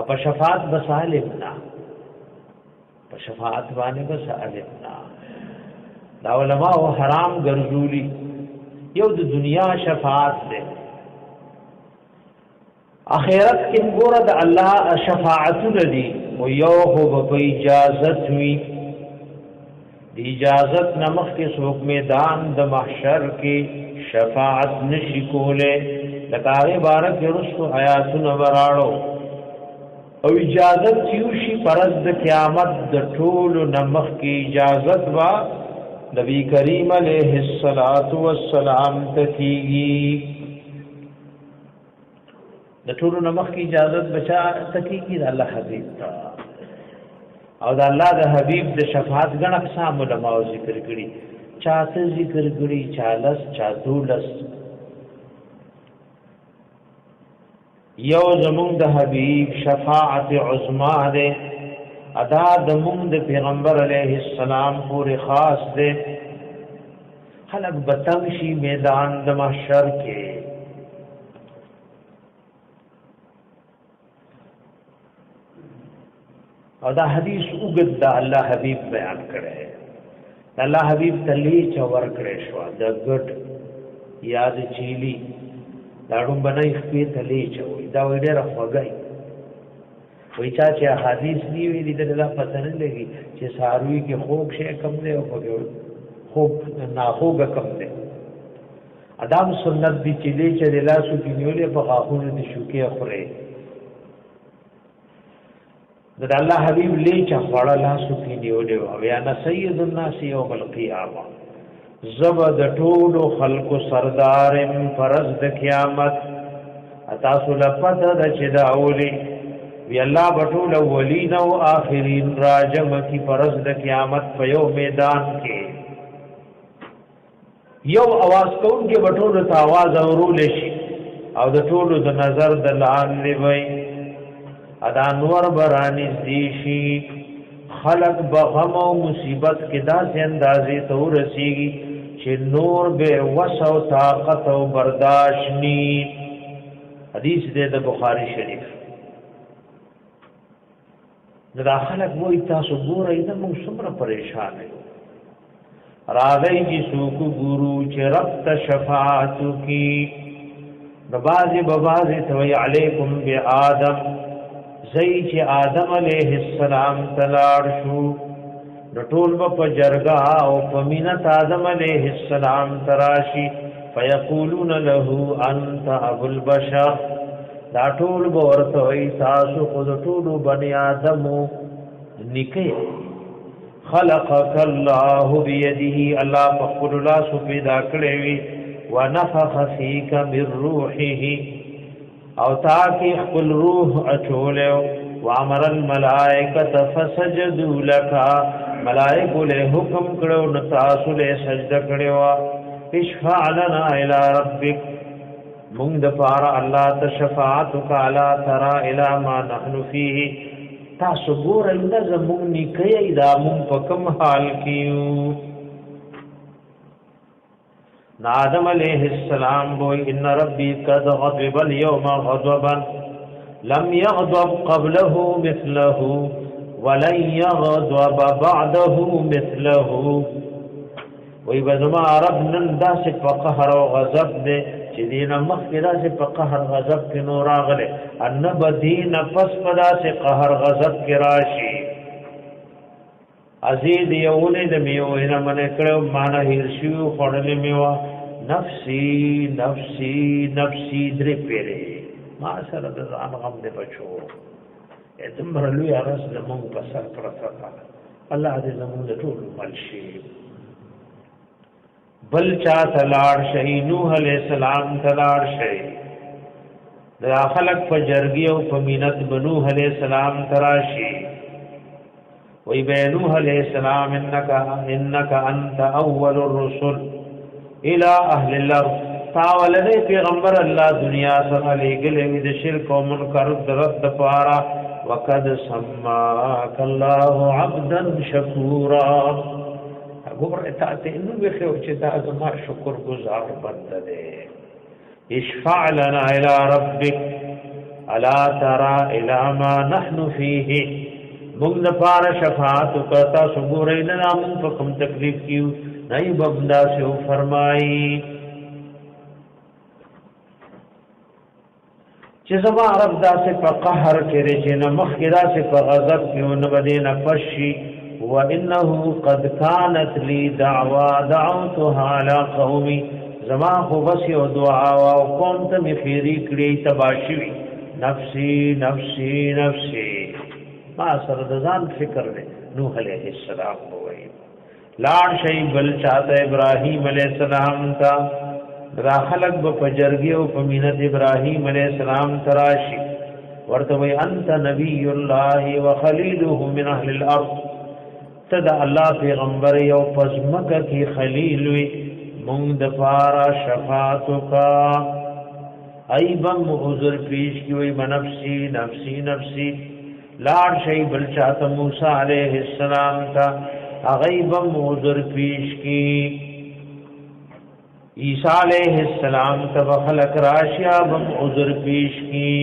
اپا شفاعت بسالمنا په شفاعت باندې بسالمنا دا علماء حرام ګرځولي. یو د دنیا شفاعت ده اخرت کې ګوره د الله شفاعت ندي او یو خو په اجازت وی د اجازت نمخ کې څوک میدان د محشر کې شفاعت نشي کوله. لکه بارک رسو آیاتونه وراړو او اجازت یوشي پرز د قیامت د ټول نمخ کې اجازت وا نبی کریم علیہ الصلات والسلام تکیږي. د ټول نمخ کې اجازت بچا تکیږي د الله حبیب تا او د الله د حبیب د شفاعت غن اقسام علماء ذکر کړي. چاته ذکر کړي چالس چا دولس. یو زمون د حبیب شفاعت عظما ده ادا د مون د پیغمبر علیه السلام پورې خاص ده. خلق بتنشي میدان د محشر کې او دا حدیث وګد د الله حبیب بیان کړي. الله حبیب تلی چور کړي شو د ګټ یاد چيلي داړو باندې خپې تلی چوي دا وړه راغی. وای چا چې حدیث دی ویلي دا پته نه لګي چې ساروي کې خوب شي کم دی او خوب نه خوب کم دی. ادم سنت دی چې دې چې لاسو کې نیولې په غاښونو دي شوکې خوري د الله حبيب لې چې خړه لاسو کې نیولې او یا سید الناس یوم القیامه زبد ټول خلق سردار فرض د قیامت تاسو لپاره د چې دا اولی وی الله بټول اولین او آخرین راجم کی فرض د قیامت په یو میدان کې یو आवाज کون کې بټول ته आवाज اورول شي او د ټول د نظر د لاندې وي ادا نور برانی دیشی خلق بغم او مصیبت کې داسې اندازې ته ورسیږي چې نور به وسو طاقت او برداشت ني حدیث دې د بخاری شریف دا خلق وای تاسو ګورئ دا موږ څومره پریشان یو راغی کی سوق ګورو چې رب ته شفاعت کی ببازي توي علیکم بآدم زئی چې آدم علیہ السلام تلار شو ټول په جرګه او پمینت آدم علیہ السلام تراشی فیقولون له انت ابو البشر دا ټول ورته وي تاسو خود ټول بنی آدم نکي خلقك الله بيده الله فقل لا سپیدا کړی وي ونفخ فيك من روحه او تاکي خپل روح اچولیو وامر الملائکه فسجدوا لك ملائکه له حکم کړو نو تاسو له سجده کړو اشفع لنا الى ربك مونږ د پاره الله ته شفاعت وکالا ترى الى ما نحن فيه تاسو ګورئ دا زموږ نیکي دا مونږ په کوم حال کیو آدم علیہ السلام بوئی ان ربی قد غضب اليوم غضبا لم يغضب قبله مثله ولن يغضب بعده مثله وی بزما رب نن داسې په قهر او غضب دے چې دینه مخکې داسې په قهر غضب کې نور راغله ان بدین پس په داسې قهر غضب کې راشي ازید یولې د میوینه منه کړو مان هیر شو خړلې میوا نفسی نفسی نفسی درې پیره ما سره د ځان غم دې بچو اتمر لوی ارس زمون په سر پرتا الله دې زمون د ټول ملشي بل چا تلاړ شي نوح علیہ السلام تلاړ شي دا خلق په جرګي او په مینت بنوح علیہ السلام تراشي وی بینوح علیہ السلام انک انت اول الرسل الى اهل الارض تاولدی پیغمبر الله دنیا سره لګلې د شرک او منکر رد پارا وقد سماك الله عبدا شکورا وګوره ته نو به خو چې دا زما شکر گزار بنده دی اشفع لنا الى ربك الا ترى الى ما نحن فيه موږ د پاره شفاعت وکړه صبرې نه نام په کوم تکلیف کیو نه بمدا سو فرمایي چې زما رب داسې په قهر کې چې نه مخکې داسې په غضب کې نه بدینه پشي وانه قد كانت لي دعوى دعوتها على قومي زما خو بس یو دعا او قوم ته مخيري کړی تباشوي نفسي نفسي نفسي ما سره د ځان فکر دی نوح علیہ السلام وایي لاړ شي بل چاته ابراهيم علیہ السلام تا را خلق په جرګي او په مینت ابراهيم علیہ السلام تراشي ورته وي انت نبي الله وخليله من اهل الارض تدا الله پیغمبر یو پزمکه کی خلیل وی مونږ د پارا شفاعت کا ایبم حضور پیش کی وی منفسی نفسی نفسی لاړ شي بل چاته موسی علیہ السلام تا غیبم حضور پیش کی عیسی علیہ السلام تب خلق راشیا بم حضور پیش کی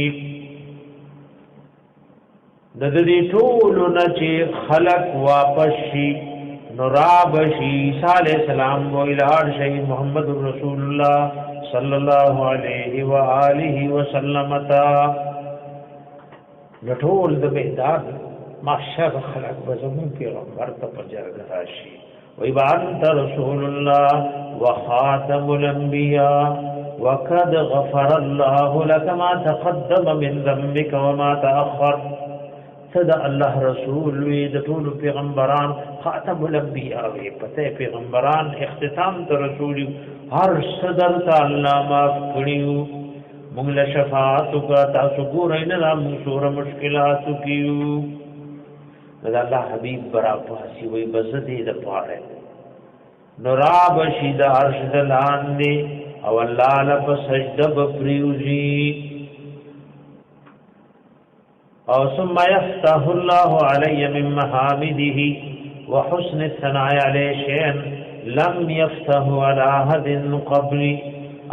د دې ټول نه چې خلق واپس شي نوراب شي عیسی علیہ السلام و الہار شي محمد رسول الله صلی الله علیه و آله وسلم تا نټول د بهداد محشر خلق بزمون پیغمبر ته پجرګ راشي وانت رسول الله وخاتم الانبیاء وقد غفر الله لك ما تقدم من ذنبك وما تأخر. صدا الله رسول وی د ټول پیغمبران خاتم الانبیاء وی پته پیغمبران اختتام ته رسول هر صدر ته الله معاف کړیو موږ له شفاعت کا تاسو ګورئ نه موږ سور مشکلات کیو د الله حبیب برا پاسی وی بزدی د پاره نوراب شید عرش دلان دی او الله لپ سجده بپریوزی او ثم يفتح الله علي من محامده وحسن الثناء عليه شيئا لم يفتح على احد قبلي.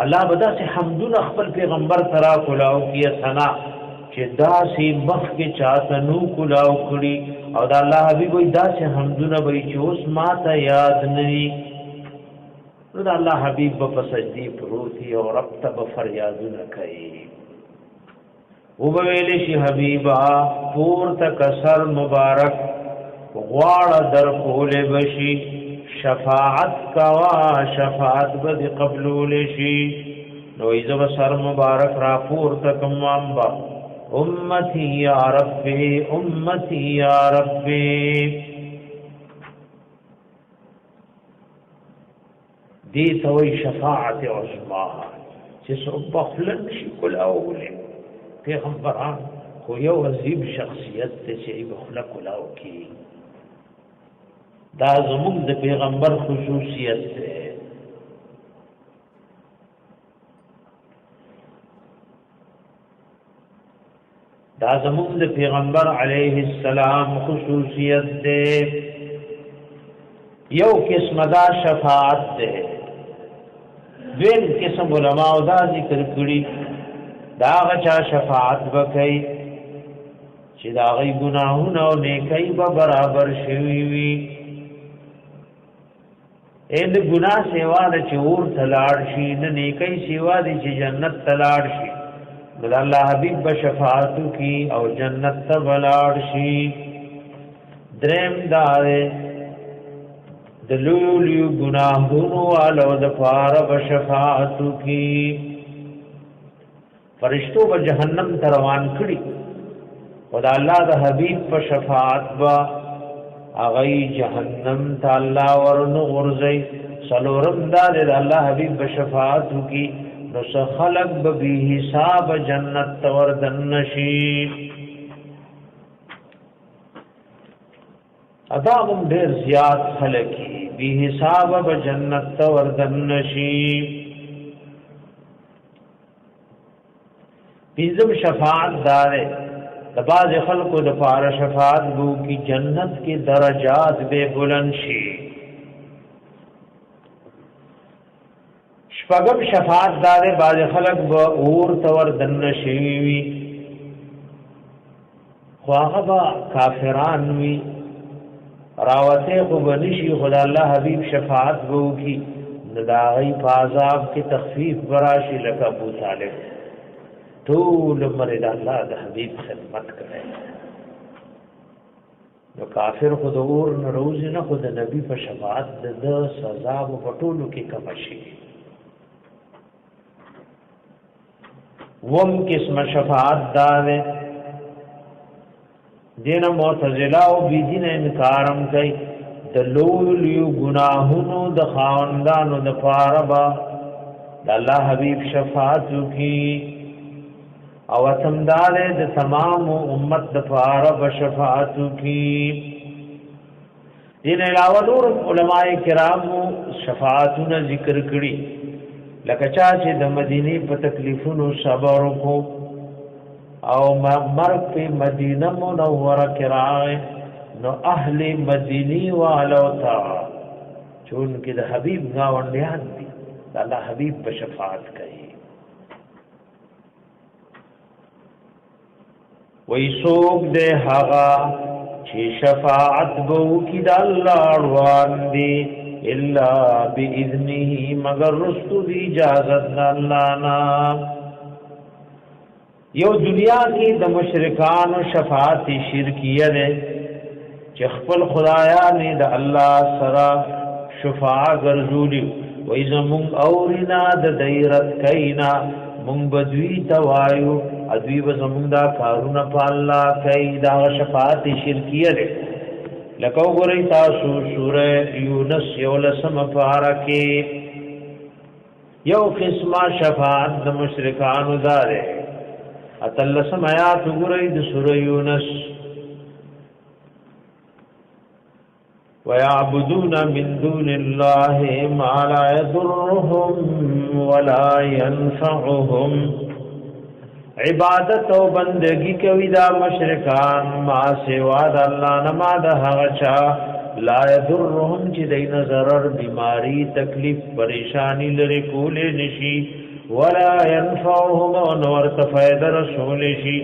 الله بدا سے حمدون خپل پیغمبر ترا کولاو کی ثنا چې داسې مخ کې چاته نو کولاو کړي او دا الله حبيب وي داسې حمدون به چې اوس ما ته یاد نوي نو دا الله حبيب په سجدي پروتي او رب ته فریادونه کوي وبویل شي حبیبا پور تک سر مبارک غواړه در کول بشي شفاعت کوا شفاعت بد قبول شي نو ایزو سر مبارک را پور تک مامبا امتی یا ربی امتی یا ربی دی توي شفاعت عظما چې سو بخلن شي کول اوله پیغمبران خو یو عظیم شخصیت ته چې بخلق کلاو کی دا زموږ د پیغمبر خصوصیت ده دا زموږ د پیغمبر علیه السلام خصوصیت ده یو قسم دا شفاعت ده دویم قسم علماء دا ذکر کړي دا غچا شفاعت وکي چې دا غي ګناهونه او نیکي به برابر شوي وي اې د ګناه سیوا د چور تلاړ شي د نیکي سیوا د جنت تلاړ شي بل الله حبيب به شفاعت کی او جنت ته ولاړ شي درم دار د لولو ګناهونو والو د فار به شفاعت کی فرشتو به جهنم ته روان کړي خدا الله د حبيب په شفاعت با اغي جهنم ته الله ورنو ورځي سلورم دار د الله حبيب په شفاعت کی نو خلق به حساب جنت ته وردن نشي ادم ډیر زیات خلقي به حساب به جنت ته وردن نشي پینځم شفاعت دار د باز خلقو د پار شفاعت بو کی جنت کے درجات بے بلند شي شپږم شفاعت دار باز خلق به اور تور دن شي وي خواغه کافران وي راوته خو بنشي خدای الله حبيب شفاعت بو کی نداغي عذاب کی تخفیف براشي لك ابو طالب طول مرد الله د حبيب خدمت کړي نو کافر خود اور نه روز نه خود نبی په شفاعت د سزا په ټولو کې کم شي وم قسم شفاعت دار دین معتزله او بی دین انکارم کوي د لولو گناهونو د خاوندانو د پاربا د الله حبيب شفاعت کی او تمدار د تمام امت د پارب شفاعت کی دین علاوه نور علماء کرام شفاعتونه ذکر کړي لکه چا چې د مدینه په تکلیفونو صبر وکړو او مرګ په مدینه منوره کې راغی نو اهل مدینی والو تا چون کې د حبیب گاونډیان دي الله حبیب په شفاعت کوي وای سوق دې هغه چې شفاعت بو کې د الله روان دي الا باذنه مگر رستو دی اجازت د الله نه یو دنیا کې د مشرکانو شفاعت شرکیه ده چې خپل خدایان د الله سره شفاعه ګرځولي وای زمون اورینا د دایرت کینا مونږ بدوی توایو ادوی به زمون دا کارونه په الله کوي دا شفاعت شرکیه ده لکه وګورئ تاسو سوره یونس یولسم پارکه یو قسمه شفاعت د مشرکانو داره اتلسم آیات وګورئ د سوره یونس وَيَعْبُدُونَ مِن دُونِ اللَّهِ مَا لَا يَضُرُّهُمْ وَلَا يَنفَعُهُمْ عبادت او بندگی کوي دا مشرکان ما سوا د الله نه ما د هغه چا لا يضرهم چې دین ضرر بیماری تکلیف پریشانی لري کولې نشي ولا ينفعهم ونور تفیدر رسول شي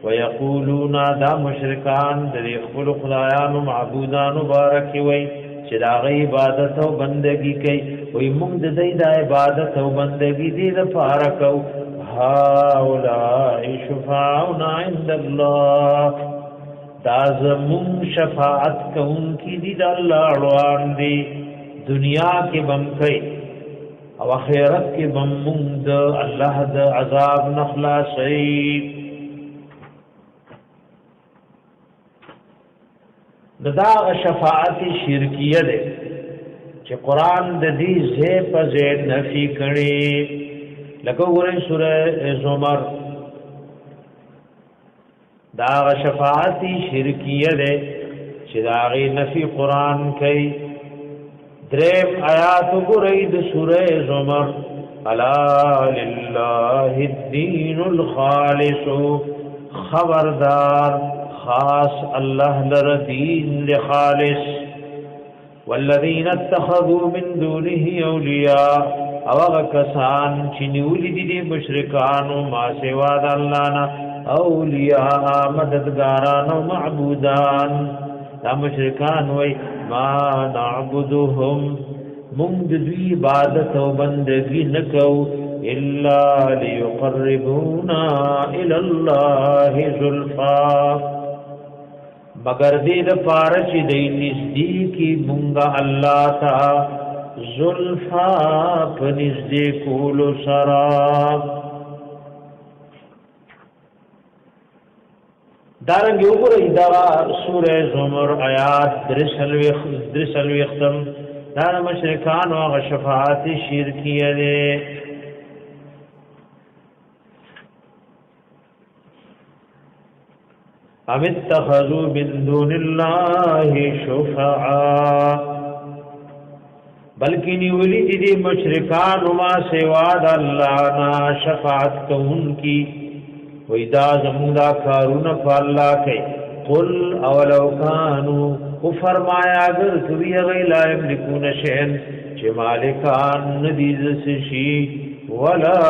ويقولون دا مشرکان د خپل خدایانو معبودانو مبارک وي چې دا غي عبادت او بندگی کوي وي موږ د دې د عبادت او بندگی دې لپاره کوو هؤلاء شفاعنا عند الله دا زمون شفاعت کون کی دی د الله روان دی دنیا کې بم کوي او آخرت کې بم موږ د الله د عذاب نخلاصي دا شفاعت شرکیه ده چې قران د دې زه په زه نفي کړي لکه ورې سوره زمر دا شفاعت شرکیه ده چې دا غي نفي قران کوي دریم آیات ورې د سوره زمر الا لله الدين الخالص خبردار خاص الله لر دین لخالص والذین اتخذوا من دونه اولیاء او کسان چې نیولې دي مشرکان او ما سوا د الله نه اولیاء مددګاران او معبودان دا مشرکان وای ما نعبدهم موږ د عبادت او بندګي نکو الا ليقربونا الى الله زلفا مگر دې د پاره چې دې نزدیکی مونږه الله تا زلفا په نزدې کولو سرا دارنګ وګورئ دا سوره زمر آیات درسل ختم دا مشرکان او شفاعت شرکیه ده ام اتخذوا من دون الله شفعاء بلکې نیولې دي مشرکان ما سوا د الله نه شفاعت کوونکی وې دا زموږه کارونه په الله کوي قل اولو كانوا فرمایا اگر کوي غیر یملکون شیئا چې مالکان ندي شي ولا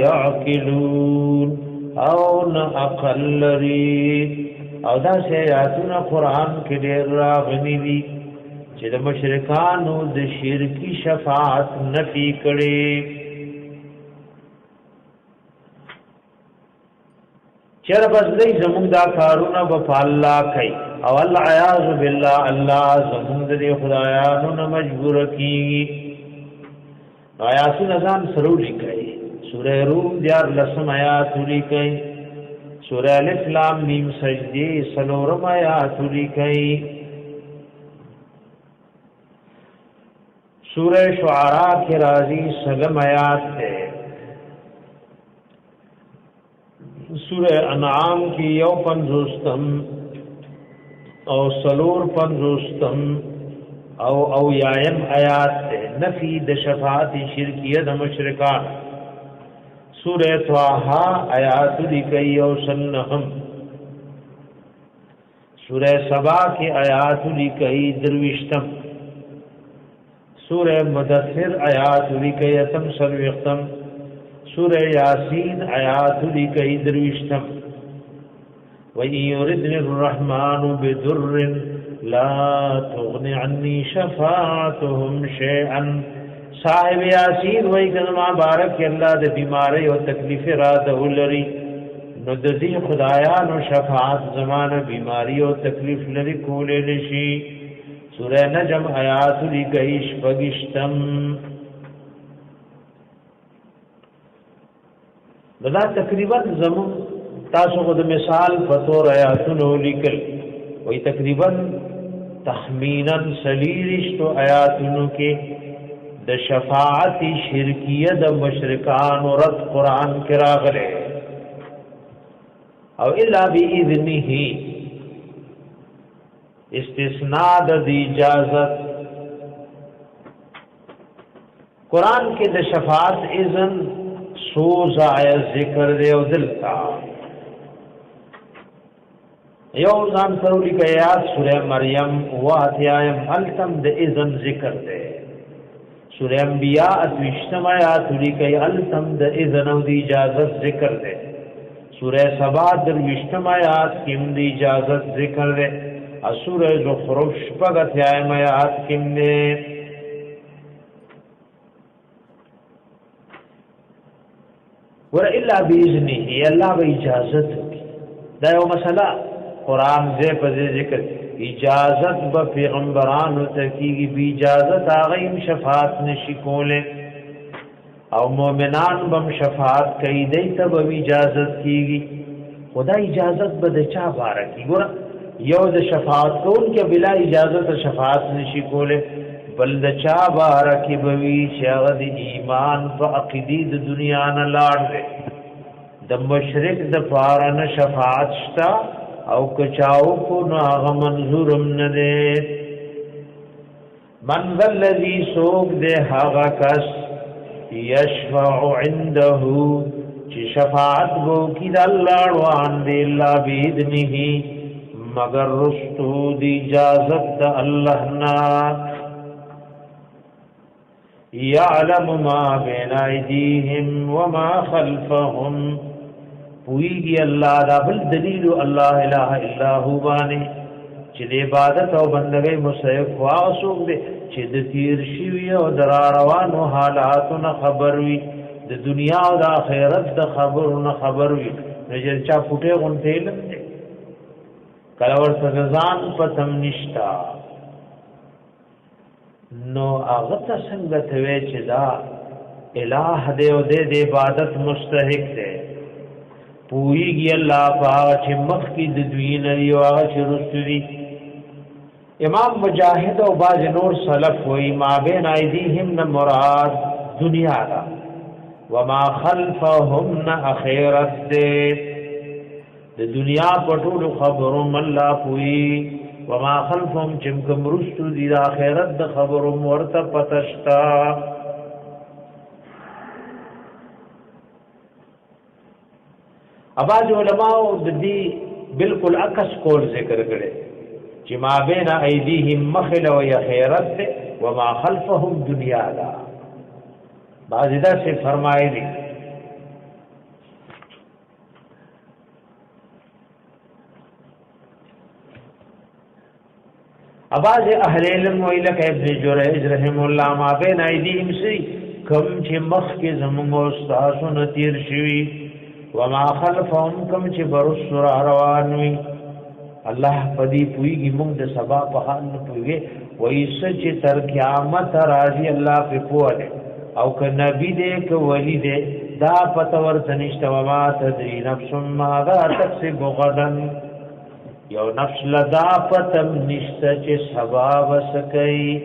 يعقلون او نه عقل لري او دا آیاتونه قران کې ډېر راغلي دي چې د مشرکانو د شرکی شفاعت نفي کړي چر بس دې زموږ دا کارونه په الله کوي او الله عیاذ بالله الله زموږ د خدایانو نه مجبور کیږي آیاتونه ځان سره لیکي سورہ روم دیار لسم آیات لیکي سورہ الف لام میم سجدی سلورم آیات لیکي سورہ شعراء کی راضی سلم آیات ہے سورہ انعام کی یو پنزوستم او سلور پنزوستم او یایم آیات ہے نفی د شفاعت شرکیه د مشرکان سورہ طه آیات لیکي او سنهم سورہ سبا کی آیات لیکي درویشتم سورہ مدثر آیات لیکي اتم سرویختم سورہ یاسین آیات لیکي درویشتم وَإِن يُرِدْنِ الرَّحْمَنُ بِضُرٍّ لَا تُغْنِ عَنِّي شَفَاعَتُهُمْ شَيْئًا صاحب یاسین وای کلمہ بارک الله د بیماری او تکلیف را ده لري نو د دې خدایانو شفاعت زمانه بیماری او تکلیف لري کولې نشي سورہ نجم آیات لکیش پگشتم. دا تقریبا زمون تاسو خود مثال پتور آیاتونو لکل وی تقریبا تخمینا سلیرشتو آیاتونو کے د شفاعت شرکیه د مشرکان و رد قرآن کے راغلے او الا باذنه استثناء د اجازت قرآن کے د شفاعت اذن سوز آیا ذکر دے او دلتا یو ځان سره لیکي آیات سورہ مریم واتیایم التم د اذن ذکر دے سورہ انبیاء اتوشتم آیات لیکي التم د اذن او د اجازت ذکر دے سورہ سبا دروشتم آیات کم د اجازت ذکر دے سورہ زخرف شپږ آیات کم دے ور الا باذنه الله به اجازت دا یو مسله قران دې په ذکر اجازت به پیغمبرانو ته کیږي به اجازت هغه شفاعت نشي کوله او مؤمنان به شفاعت کوي دې ته به اجازت کیږي خدا اجازت به د چا بار کی ګور یو د شفاعت کول کې بلا اجازت شفاعت نشي کوله بل د چا بار کی به وی چې د ایمان په عقیده د دنیا نه لاړ دې د مشرک د فارن شفاعت شتا او کچاو کو نو هغه منظورم نه دے من ذا الذی سوق دے هغه کس یشفع عنده چې شفاعت وو کی د الله روان دی الله باذنه مگر رستو دی اجازت د الله نا یعلم ما بین ایدیهم وما خلفهم پویږي الله دا بل دلیل الله اله الا هو باندې چې د عبادت او بندګۍ مستحق واسوک دي چې د تیر شي او در روانو حالاتونو خبر وي د دنیا او د آخرت د خبرونو خبر وي نجر چا فوټه غونته لته کله ورته ځان پتم نشتا نو هغه څنګه ته وی چې دا الہ دې او د عبادت مستحق دی پویږي الله پاک چې مخ کې د دوی نه یو هغه چې رسولي امام مجاهد او باز نور سلف وې ما بین ایدیهم مراد دنیا دا وما خلفهم اخرت د دنیا پټول خبرو الله پوی وما خلفهم چې کوم رسول دي د اخرت د خبرو ورته پتشتا اباظ علماء د دې بالکل عکس کول ذکر کړي چې ما بین ایدیهم مخل و خیرت و ما خلفهم دنیا دا بعض دا سے فرمایلی اباظ اهل علم ویلک ابن جریج رحم الله ما بین ایدیهم سی کم چې مخ کې زموږ استاد تیر شوی وما خلفهم کم چې برسر روانوي الله پدی پویږي موږ د سبا په حال نه پویږي وایس چې تر قیامت راځي الله په پوهه او ک نبی دې ک ولی دې دا پته ورته نشته وما تدري نفس ماذا تكسب غدا یو نفس لدا پتم نشته چې سبا وسکي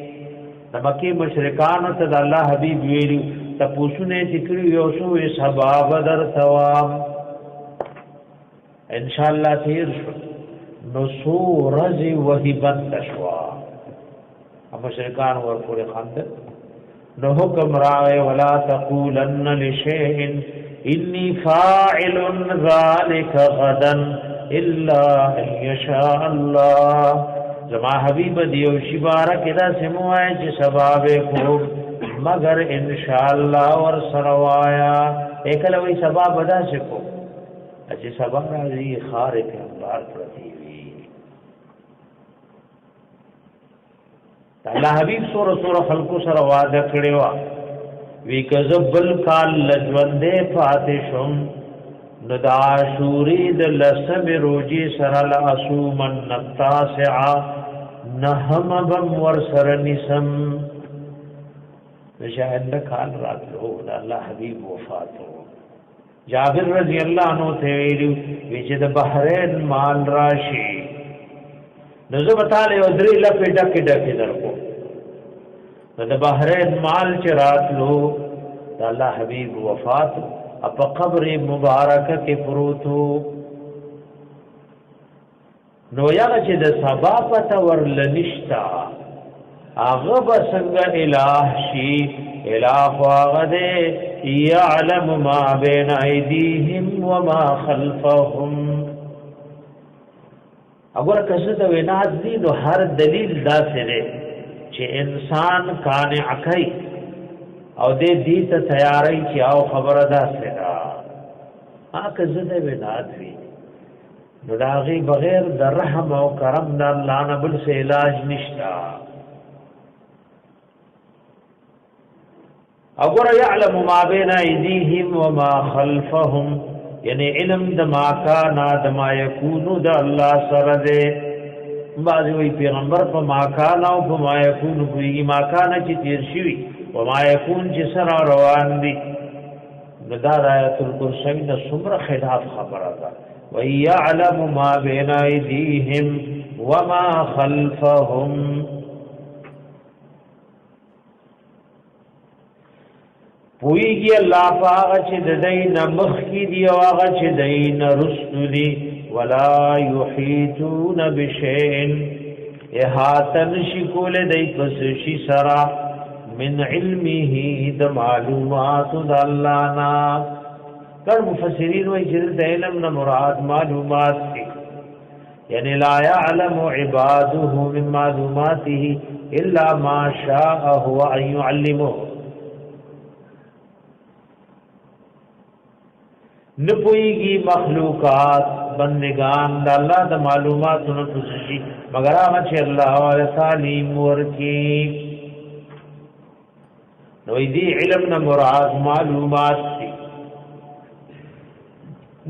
مکه مشرکان ته د الله حبيب ویلو تپوسونه ذکر یو شو سبب در ثواب ان شاء الله تیر شو نو سو رزي وهبت تشوا مشرکان ور پورې خاندل نو حکم راغی ولا تقولن لشيء اني فاعل ذلك غدا الا ان يشاء الله زما حبیب دیو شی بارک دا سموای چې سبب کو مگر ان شاء الله ور سروایا اکل وی سبب ادا شکو چې سبب راځي خارق انبار پرتی وی الله حبیب سور خلق سره وعده کړی و وی کذبل کال لجوندې فاتشم ندا شوری د لسم روجی سره لاسومن التاسع نهم بم ورسر نسم شاید کال راتلو دا الله حبیب وفاتو جابر رضی اللہ عنہ تیویلو ویچه دا بحرین مال راشی نزو بطالی ادری لپی ڈکی ڈکی در کو دا بحرین مال چه راتلو دا اللہ حبیب وفاتو اپا قبر مبارکه کی پروتو نو یاغ چې د سبا پته ورلنشتا هغه بسنګ الہ شي الہ هغه دې يعلم ما بين ايديهم وما خلفهم اگر کسه ته وناز دي نو هر دلیل دا سره چې انسان قانع کوي او دې ته تیاری چې او خبره دا سره هغه زده وناز وي نو داغي بغیر د رحم او کرم د الله نه بل څه علاج نشتا اگر يعلم ما بين ايديهم وما خلفهم یعنی علم د ما کان د ما يكون د الله سره ده بعض وی پیغمبر په ما کان او په ما يكون کوي ما کان چې تیر شي او ما يكون چې سره روان دي دا آیت الکرسی د څومره خلاف خبره ده وَيَعْلَمُ مَا بَيْنَ أَيْدِيهِمْ وَمَا خَلْفَهُمْ پویږي الله پاک چې د دین مخ کی دی او هغه چې دین رسل دی ولا يحيطون بشيء احاطن شکول دی پس شي سرا من علمه د معلومات د الله نا کله مفسرین وایي چې د علم نه مراد معلومات دي یعنی لا يعلم عباده من معلوماته الا ما شاء هو ان يعلمه نپویږي مخلوقات بندگان د الله د معلوماتونو پوښتنه مگر هغه چې الله تعالی تعلیم ورکی نو دې علم نه مراد معلومات دي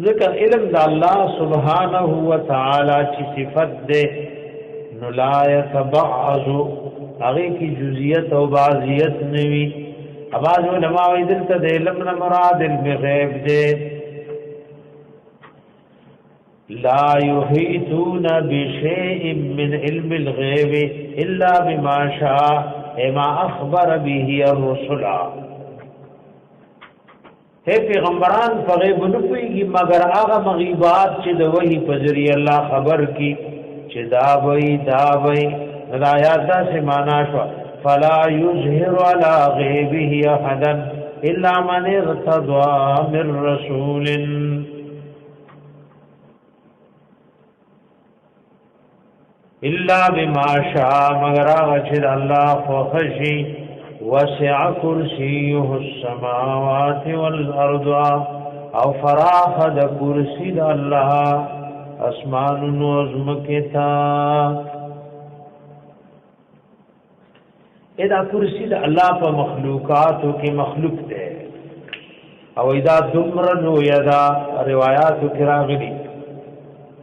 ذکر علم د الله سبحانه و تعالی چې صفت ده نو لا يتبعض هغه کی جزئیت او بعضیت نوي اواز علماء دلته د علم نه مراد علم غیب ده لا يحيطون بشيء من علم الغيب الا بما شاء ما اخبر به الرسل ہے پیغمبران په غیب نه پوهیږي مگر هغه مغیبات چې د وحی په ذریعہ الله خبر کی چې دا وای دا یاد سے معنا شو فلا يظهر على غیبه احدا الا من ارتضى من رسول الا بما شاء مگر هغه چې الله خوښي وسع کرسیه السماوات والارض او فراخ د کرسی د الله اسمان و زمکتا ادا کرسی د الله په مخلوقاتو کې مخلوق ده او ادا دمرن یدا روایات کراغلی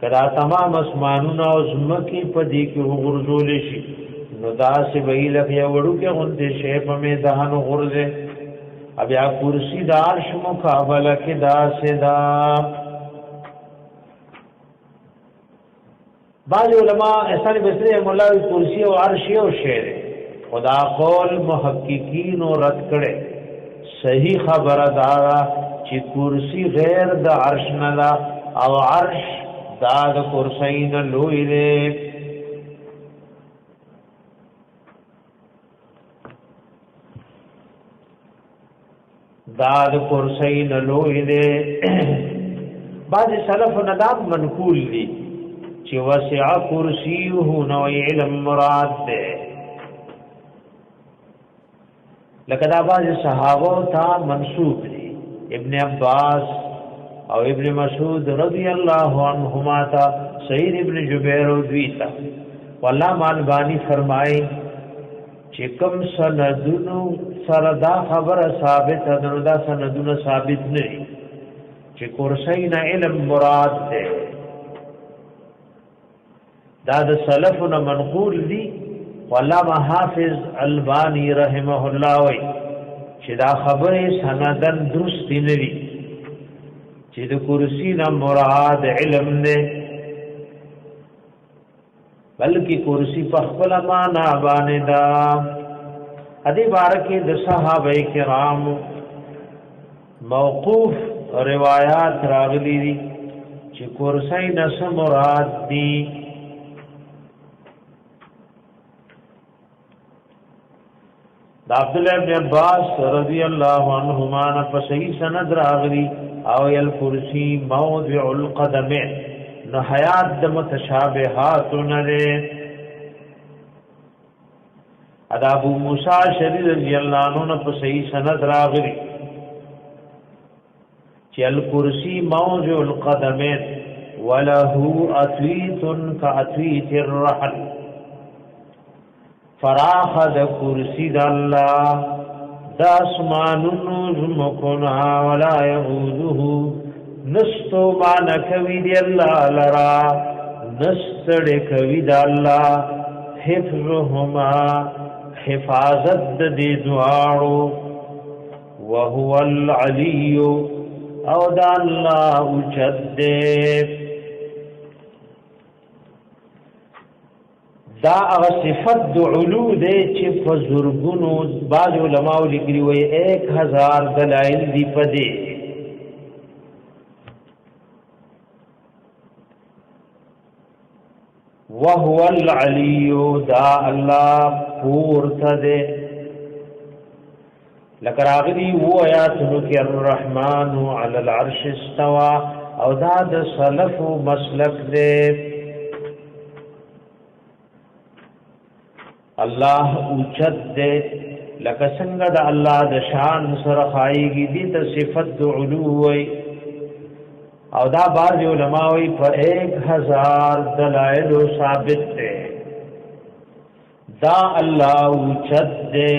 کدا تمام اسمانونه او زمکی په دې کې وګرځول شي نو دا سی ویل بیا وړو کې غونډه شی په میدان غرزه بیا کرسی د عرش مقابله کې دا سدا بعض علماء احسان بصری مولا کرسی او عرش او شعر خدا قول محققین او رد کړي صحیح خبره دا چې کرسی غیر د عرش نه او عرش دا د کرسین لوی دی دا د کرسین لوی دی بعض سلف ندام منقول دی چې وسع کرسیه نو علم مراد دی لکه دا بعض صحابه ته منسوب دی ابن عباس او ابن مسعود رضی اللہ عنہما تا سعید ابن جبیر او دویتا والله مالبانی فرمائے چې کوم سندونو سره دا خبره ثابت ده دا سندونه ثابت نه چې کرسین علم مراد ده دا د سلفنا منقول دي. علامه حافظ البانی رحمه الله وی چې دا خبره سندن درست نه دي چې د کرسی نه مراد علم نه، بلکې کرسی په خپل معنا باندې دا. ادي بارکه د صحابه کرام موقوف روایات راغلي دي چې کرسی نه مراد دي. عبد الله بن عباس رضی الله عنهما نه په صحیح سند راغلي او الکرسی موضع القدم نو حیات د متشابهات نه. ادا ابو موسی شری رضی الله عنه په صحیح سند راغلي چې الکرسی موضع القدم وله اثویت کاثویت الرحل. فراخ د کرسی د الله د اسمانونو زمکنا ولا يعوده نستو مان کوي دی الله لرا نستړ کوي د الله حفظهما حفاظت د دې دعاړو وهو العلي او د الله اوچد. دا هغه صفت د علو دی چې په زرګونو بعض علماء لیکلي وي 1000 دلایل دی په دې. وهو العلي دا الله پورته دی. لکه راغلي و آیاتونو کې الرحمن علی العرش استوى او دا د سلف مسلک دی. الله اوچت دے لکه څنګه د الله د شان سره خایږي دي ته صفت د علو وي او دا بعض علماء وي په 1000 دلایل ثابت دي. دا الله اوچت دے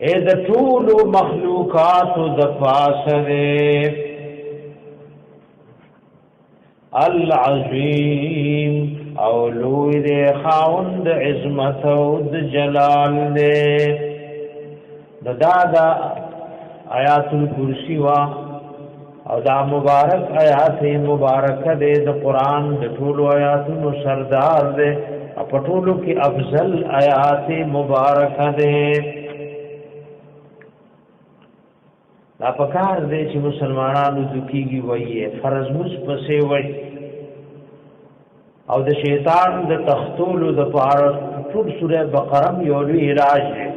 اې د ټول مخلوقات د پاسه العظیم او لوی دے خاوند عظمت او د جلال دے. دا آیات الکرسی وا او دا مبارک آیات مبارکه دے د قران د ټولو آیاتونو سردار دے په ټولو کې افضل آیات مبارکه دے. دا پکار دے چې مسلمانانو ذکیږي وایي فرض مس پسې وایي او د شیطان د تختولو د پاره ټول سوره بقره یو لوی علاج دی،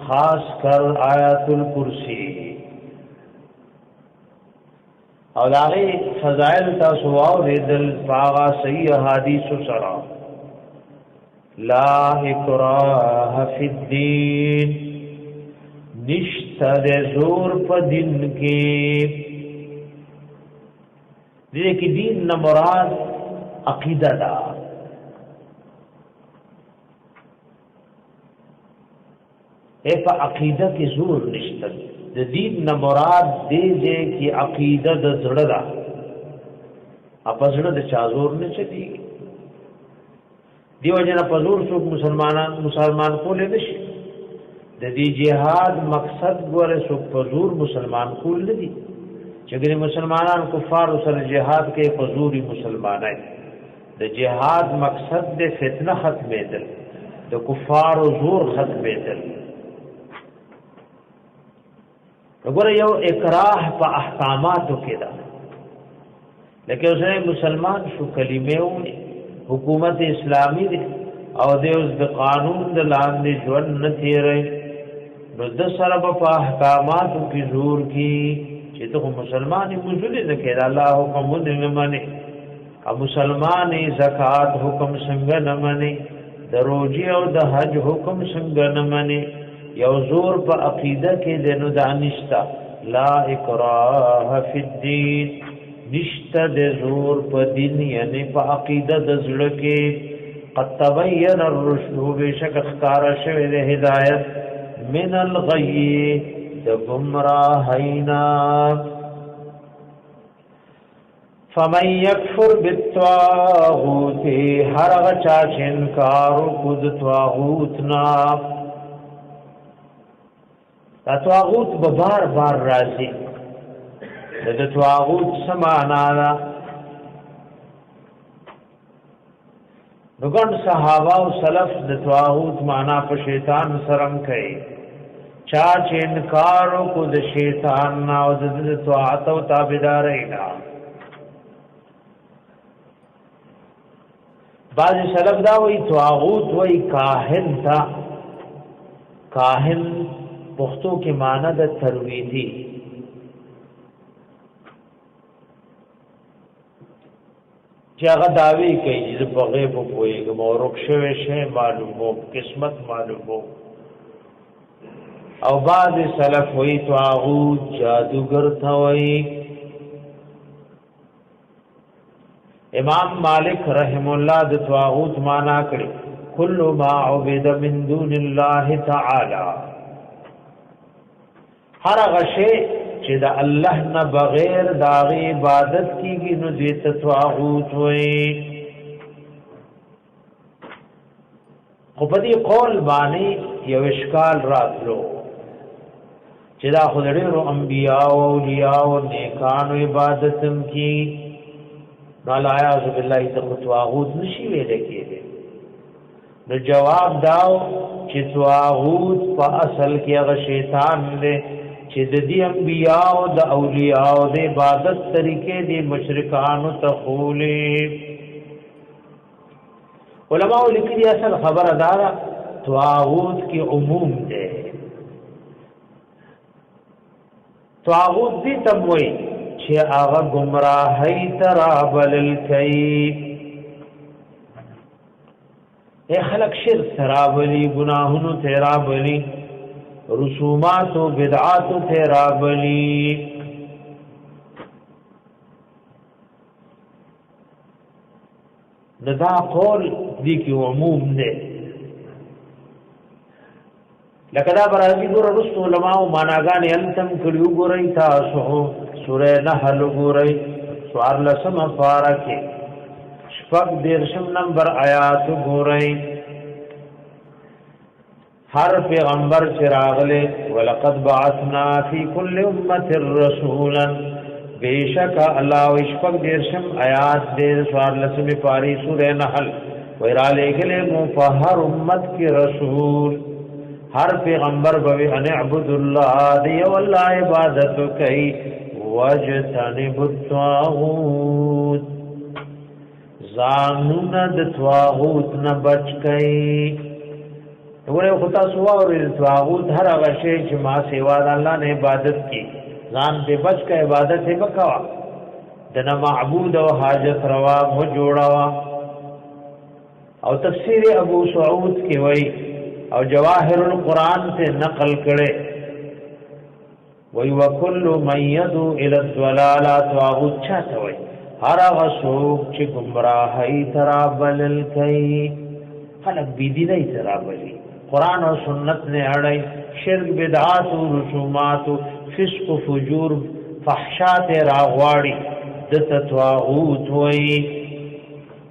خاص کر آیات الکرسی او داغه فضائل تاسو او ردل پاغا صحیح حدیث سره. لا اکراه فی الدین نشته د زور په دین کې. دې کې دین نه مراد عقیده دا. په عقیده کې زور نشته. د دین نه مراد دې کې عقیده د زړه دا. په زړه د چا زور نه چي. دیو جنا په زور څوک مسلمان کولې نشي. د دې جهاد مقصد ګوره څوک په زور مسلمان کول نه دي. چې ګره مسلمانان کفار سره جهاد کې په زوري مسلمانای. د جهاد مقصد د فتنه ختمېدل، د کفار او زور ختمېدل. وګوره یو اکراه په احکاماتو کې ده، لکه اوسه مسلمان شو کلمه ونی حکومت اسلامی دی او د اوس د قانون د لاندې ژوند نه تیرې نو د سره په احکاماتو کې زور کی چې ته مسلمانې مزل نه کړه الله حکم نه مانی او مسلمانې زکات حکم څنګه نه مانی د روزي او د حج حکم څنګه نه مانی یو زور په عقیده کې د نو دانشتا لا اکراه فی الدین نشته د زور په دین یعنی په عقیده د زړه کې قد تبین الرشد بشک اختار شوی د هدایت من الغی د گمراهینا فمن یکفر بالطاغوت هر غچا چې انکار کو د طاغوتنا دا طاغوت به بار بار راځي د طاغوت سمانا دغه صحابه او سلف د طاغوت معنا په شیطان سرم کوي چا چې انکار کو د شیطان نه او د طاعت او تابعداري نه بعض سلف دا وی طاغوت وی کاهن تا کاهن پښتو کې معنی د ترویدی چې هغه داوی کوي چې په غیب پوهیږم او رخصوي شی معلومو قسمت معلومو او بعض سلف وی طاغوت جادوگر تا وی امام مالک رحم الله د طاغوت معنا کړي کل ما عبد من دون الله تعالی هر غشي چې د الله نه بغیر د عبادت کیږي نو دې طاغوت وي خو په دې قول باندې یو اشکال راتلو چې دا خدایو انبیاء او اولیاء او نیکانو عبادتم کی نالایا بالله طاغوت نشي ویل کېږي نو جواب داو چې طاغوت په اصل کې هغه شیطان دی چې د دې انبیاء او د اولیاء او د عبادت طریقې دي مشرکانو ته خولې علماء لیکلي اصل خبر ادارا طاغوت کی عموم دی طاغوت دې تبوي چې هغه گمراهی ترابل الکی اے خلق شرک ترابلی گناہونو ترابلی رسومات و بدعات ترابلی ندا قول دی کی عموم نے لکه دا برازی ګور رسول علماء معناګان انتم کړیو ګورئ تاسو سورہ نحل ګورئ سوار لسم فارکه شپږ دیرشم نمبر آیات ګورئ ہر پیغمبر چراغلے ولقد بعثنا فی کل امت رسولا بیشک اللہ وشپک دیرشم آیات دیر سوار لسم پاری سورہ نحل ویرا لے مفہر امت کی رسول ہر پیغمبر بوی ان اعبد اللہ دی واللہ عبادت کئی وجتنب الطاغوت زانون د طاغوت نه بچ کئی وګوره خدا سوا او طاغوت هر هغه شی چې ما سیوا د الله نه عبادت کی ځان دې بچ کا عبادت یې وکوا د نه معبود او حاجت روا مو جوړاوا او تفسیر ابو سعود کې وای او جواهر القرآن سے نقل کړي وای وکل من يدعو الى الضلال طاغوت چاته وای هر هغه څوک چې گمراهی ترابل کوي خلق بيدی نه ترابلي قرآن و سنت نے اڑائی شرک بدعات و رسومات و فسق و فجور فحشات راغواڑی دتا طاغوت وئی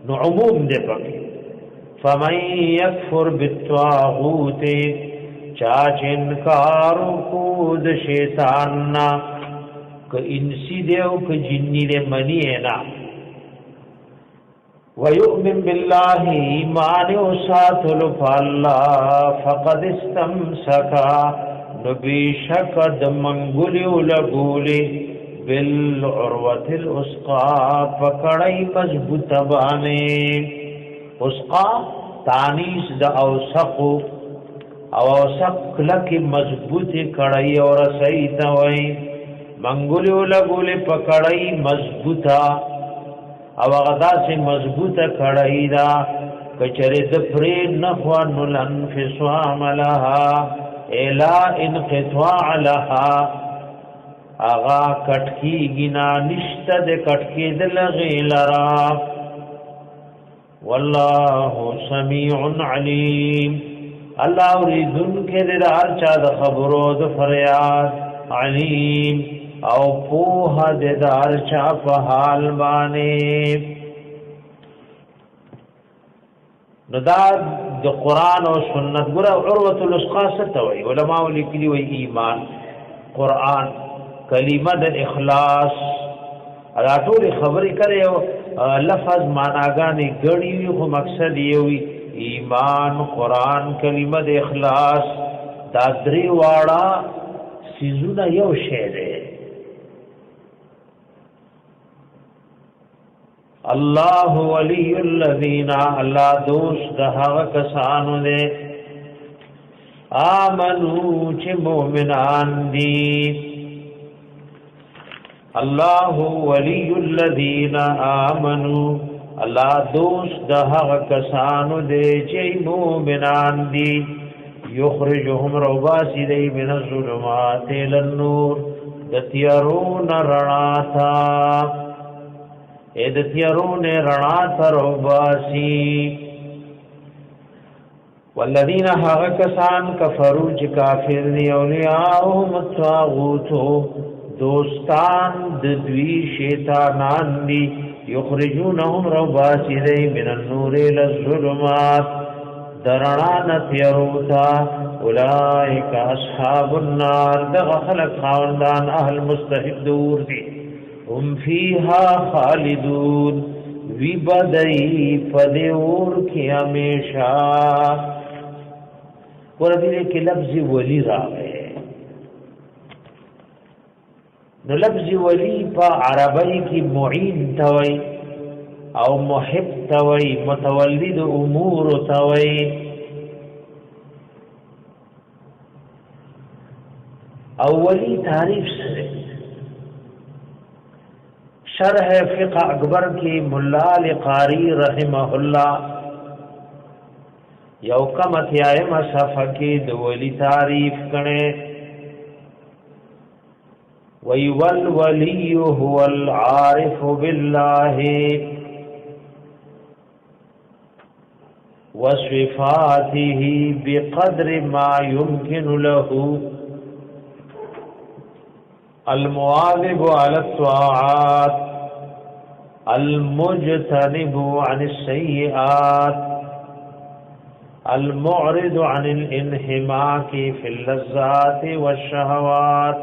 نو عموم دے پکی فمن یکفر بالطاغوت چاچ انکارو کود شیطاننا که انسی دے و که جنی دے منی اینا وَيُؤْمِن بِاللَّهِ ایمان وساتل فاللہ فقد استمسکا نبیشک دمنگلی لگولی بالعروت الاسقا پکڑی مضبوط بانے اسقا تانیس دا اوسقو او اوسق لکی مضبوط کڑی اور سیتا وی منگلی لگولی پکڑی مضبوطا او غدا سے مضبوط کڑائی دا کچری د پری نخوا نلن فسوام لها الا انقطاع لها اغا کٹکی گنا نشت د کٹکی دل غیلرا والله سمیع علیم الله اوریدن کے دار چا د خبرو د فریاد علیم او پوها د دار چا په حال باندې. نو دا د قران او سنت ګره عروه الاسقا ستوي علماء لیکلي وي ایمان قران کلمه د اخلاص دا ټول خبرې کوي او لفظ معناګانې غړي خو مقصد یې وي ایمان قران کلمه د اخلاص دا درې واړه سيزونه یو شی دی. الله ولی الذین الله دوست هغه کسانو دے آمنو چې مؤمنان دي. الله ولی الذین آمنو الله دوست هغه کسانو دے چې مؤمنان دي. یخرجهم رباسی دی من الظلمات الى النور دتیارون رڼا ادتیارون رڼا تر وباسی. والذین هغه کسان کفروا چې کافر دي اولیاءهم الطاغوت دوستان د دوی شیطانان دي. یخرجونهم رباسی دی من النور الى الظلمات درنا تیروتا. اولئک اصحاب النار دغه خلق خاوندان اهل مستحق دور دي. هم فیها خالدون وی بدئی پدور کی ہمیشہ. ورته کې لفظ ولی راغی نو لفظ ولی په عربی کې معین توي او محب توي متولد امور توي. اولی تعریف سره شرح فقہ اکبر کی ملا لقاری رحمہ اللہ یو کم اتیائم صفحہ کی دولی تعریف کنے وی والولی هو العارف باللہ وصفاته بقدر ما يمكن له المواظب على الطاعات المجتنب عن السيئات المعرض عن الانهماك في اللذات والشهوات.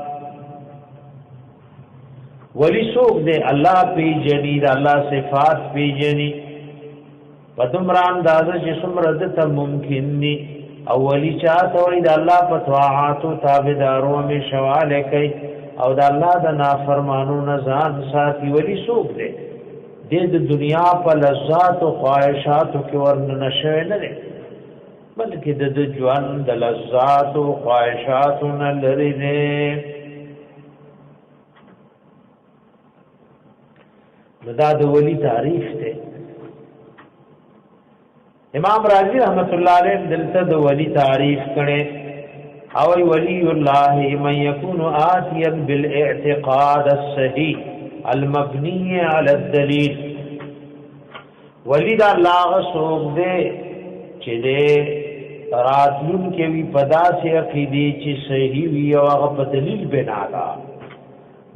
ولی سوق دے اللہ پی جنی دا اللہ صفات پی جنی پدمران دادا جسم ردت ممکن نی. اولی چاہتا ہوئی دا اللہ پتواعاتو تابداروں میں شوالے کئی او دا الله د نافرمانو نزان ساتي. ولی سوق دے د دنیا په لذات او خواهشات کې ورن نشوي نه دي بلکې د ژوند د لذات او خواهشات نه لري نه. دا د ولی تعریف ته امام رازی رحمت الله علیه دلته د ولی تعریف کړي او ولی الله من يكون آتيا بالاعتقاد الصحيح المبني على الدليل. ولی دا الله سوق دے چې دې راتلون کې وی پدا سے عقیدی چې صحیح وی او هغه په دلیل بنا دا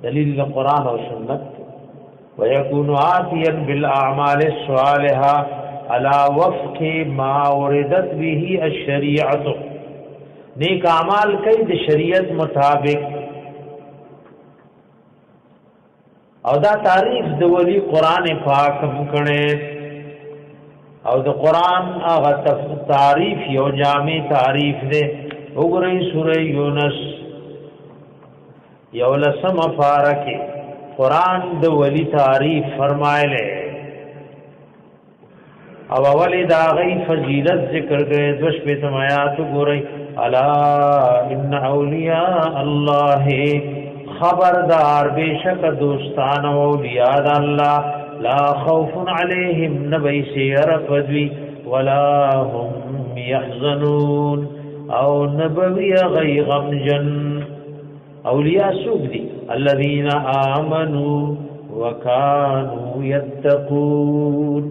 دلیل قرآن او سنت. ويكون آتيا بالاعمال الصالحه على وفق ما وردت به الشريعه نیک اعمال کئی د شریعت مطابق. او دا تعریف د ولی قران پاک هم کړي او د قران هغه تعریف یو جامع تعریف ده. وګورئ سورہ یونس یو لسم فارکه قران د ولی تعریف فرمایله او اولی دا غی فضیلت ذکر گئے دوش پہ تمایات گورئی الا ان اولیاء اللہ خبردار بے شک دوستان اولیاء اللہ لا خوف علیہم نبی سیرفدوی ولا هم یحزنون او نبوی غی غمجن. اولیاء سوک دی الذین آمنوا وکانوا یتقون.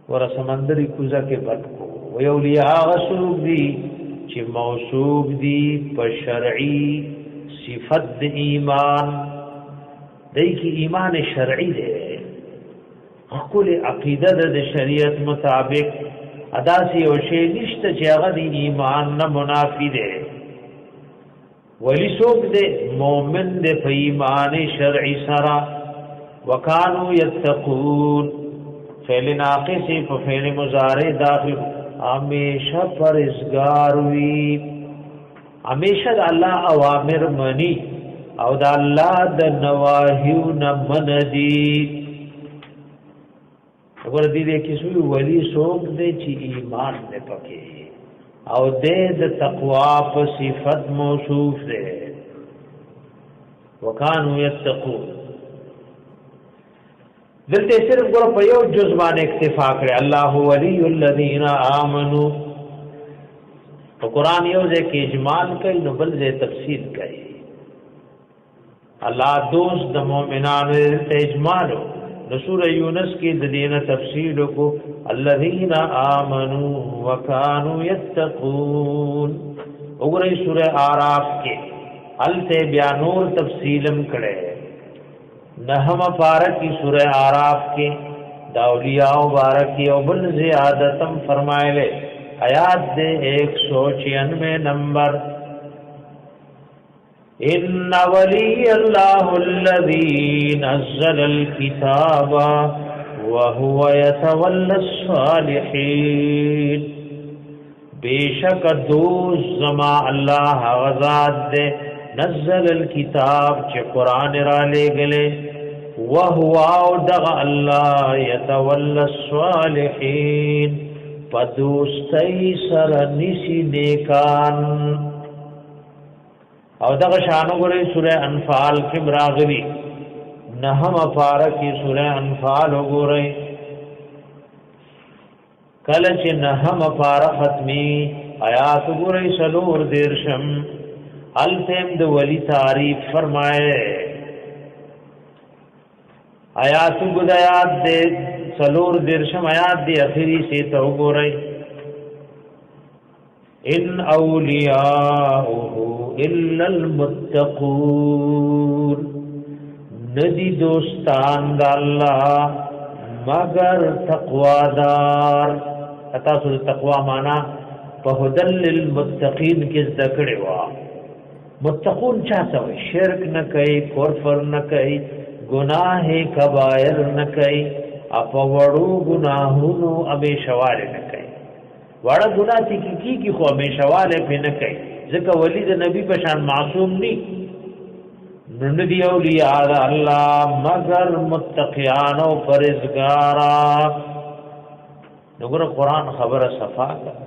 ور سمندری کوزا کې بد کو و اولیاء غسوب دی چې موصوب دی په شرعي صفت ایمان دای کی ایمان شرعی دی خپل عقیده د شریعت مطابق ادا سی او شی نشته چې هغه د ایمان نه منافی دی ولی څوک دی مؤمن دی په ایمان شرعی سره وکانو یتقون فعل ناقص په فعل مضارع داخل همیشه پرهیزګار وي همیشه د الله اوامر منی او د الله د نواهیو نه منځي وګوره دې کې سوی ولی څوک دی چې ایمان نه پکې او د تقوا په صفت موصوف دی وکانو یتقون دلته صرف ګور په یو جز باندې اکتفا کړي الله ولی الذین آمنو په قران یو ځکه اجمال کوي نو بل ځای تفصیل کوي الله دوست د مؤمنانو ته اجمالو نو سورہ یونس کې د دینه تفصیل کو الذین آمنو وکانو یتقون وګورئ سورہ اعراف کې الته بیانور تفصیلم کړي نحم پارکی سورہ آراف کے داولیاء مبارکی او بل زیادتم فرمائلے آیات دے 196 نمبر ان ولی اللہ الذی نزل الكتاب وهو يتولى الصالحین بیشک دوست زما اللہ غزاد دے نزل الكتاب چې قران را لګلې وهو دغ الله يتولى الصالحين پدوستای سره نسی نیکان او دغه شانو غره سوره انفال کې براغلي نهم پارکی سوره انفال وګورئ کله چې نهم پار ختمي آیات وګورئ سلور دیرشم التم د ولی تعریف فرمائے آیات گدایات دے سلور درشم آیات دی اخری سے تو گورئی ان اولیاءه الا المتقون ندی دوستان د الله مگر تقوادار اتا سو تقوا معنا په هدل للمتقین کې ذکر وا متقون چاہتا ہوئی شرک نہ کئی کفر نہ کئی گناہ کبائر نہ کئی اپا وڑو گناہونو امیشوالے نہ کئی وڑا گناہ کی خو امیشوالے پہ نہ کئی ذکر ولید نبی پشان معصوم نہیں نندی اولیاء اللہ مگر متقیان و پرزگارا نگر قرآن خبر صفا کا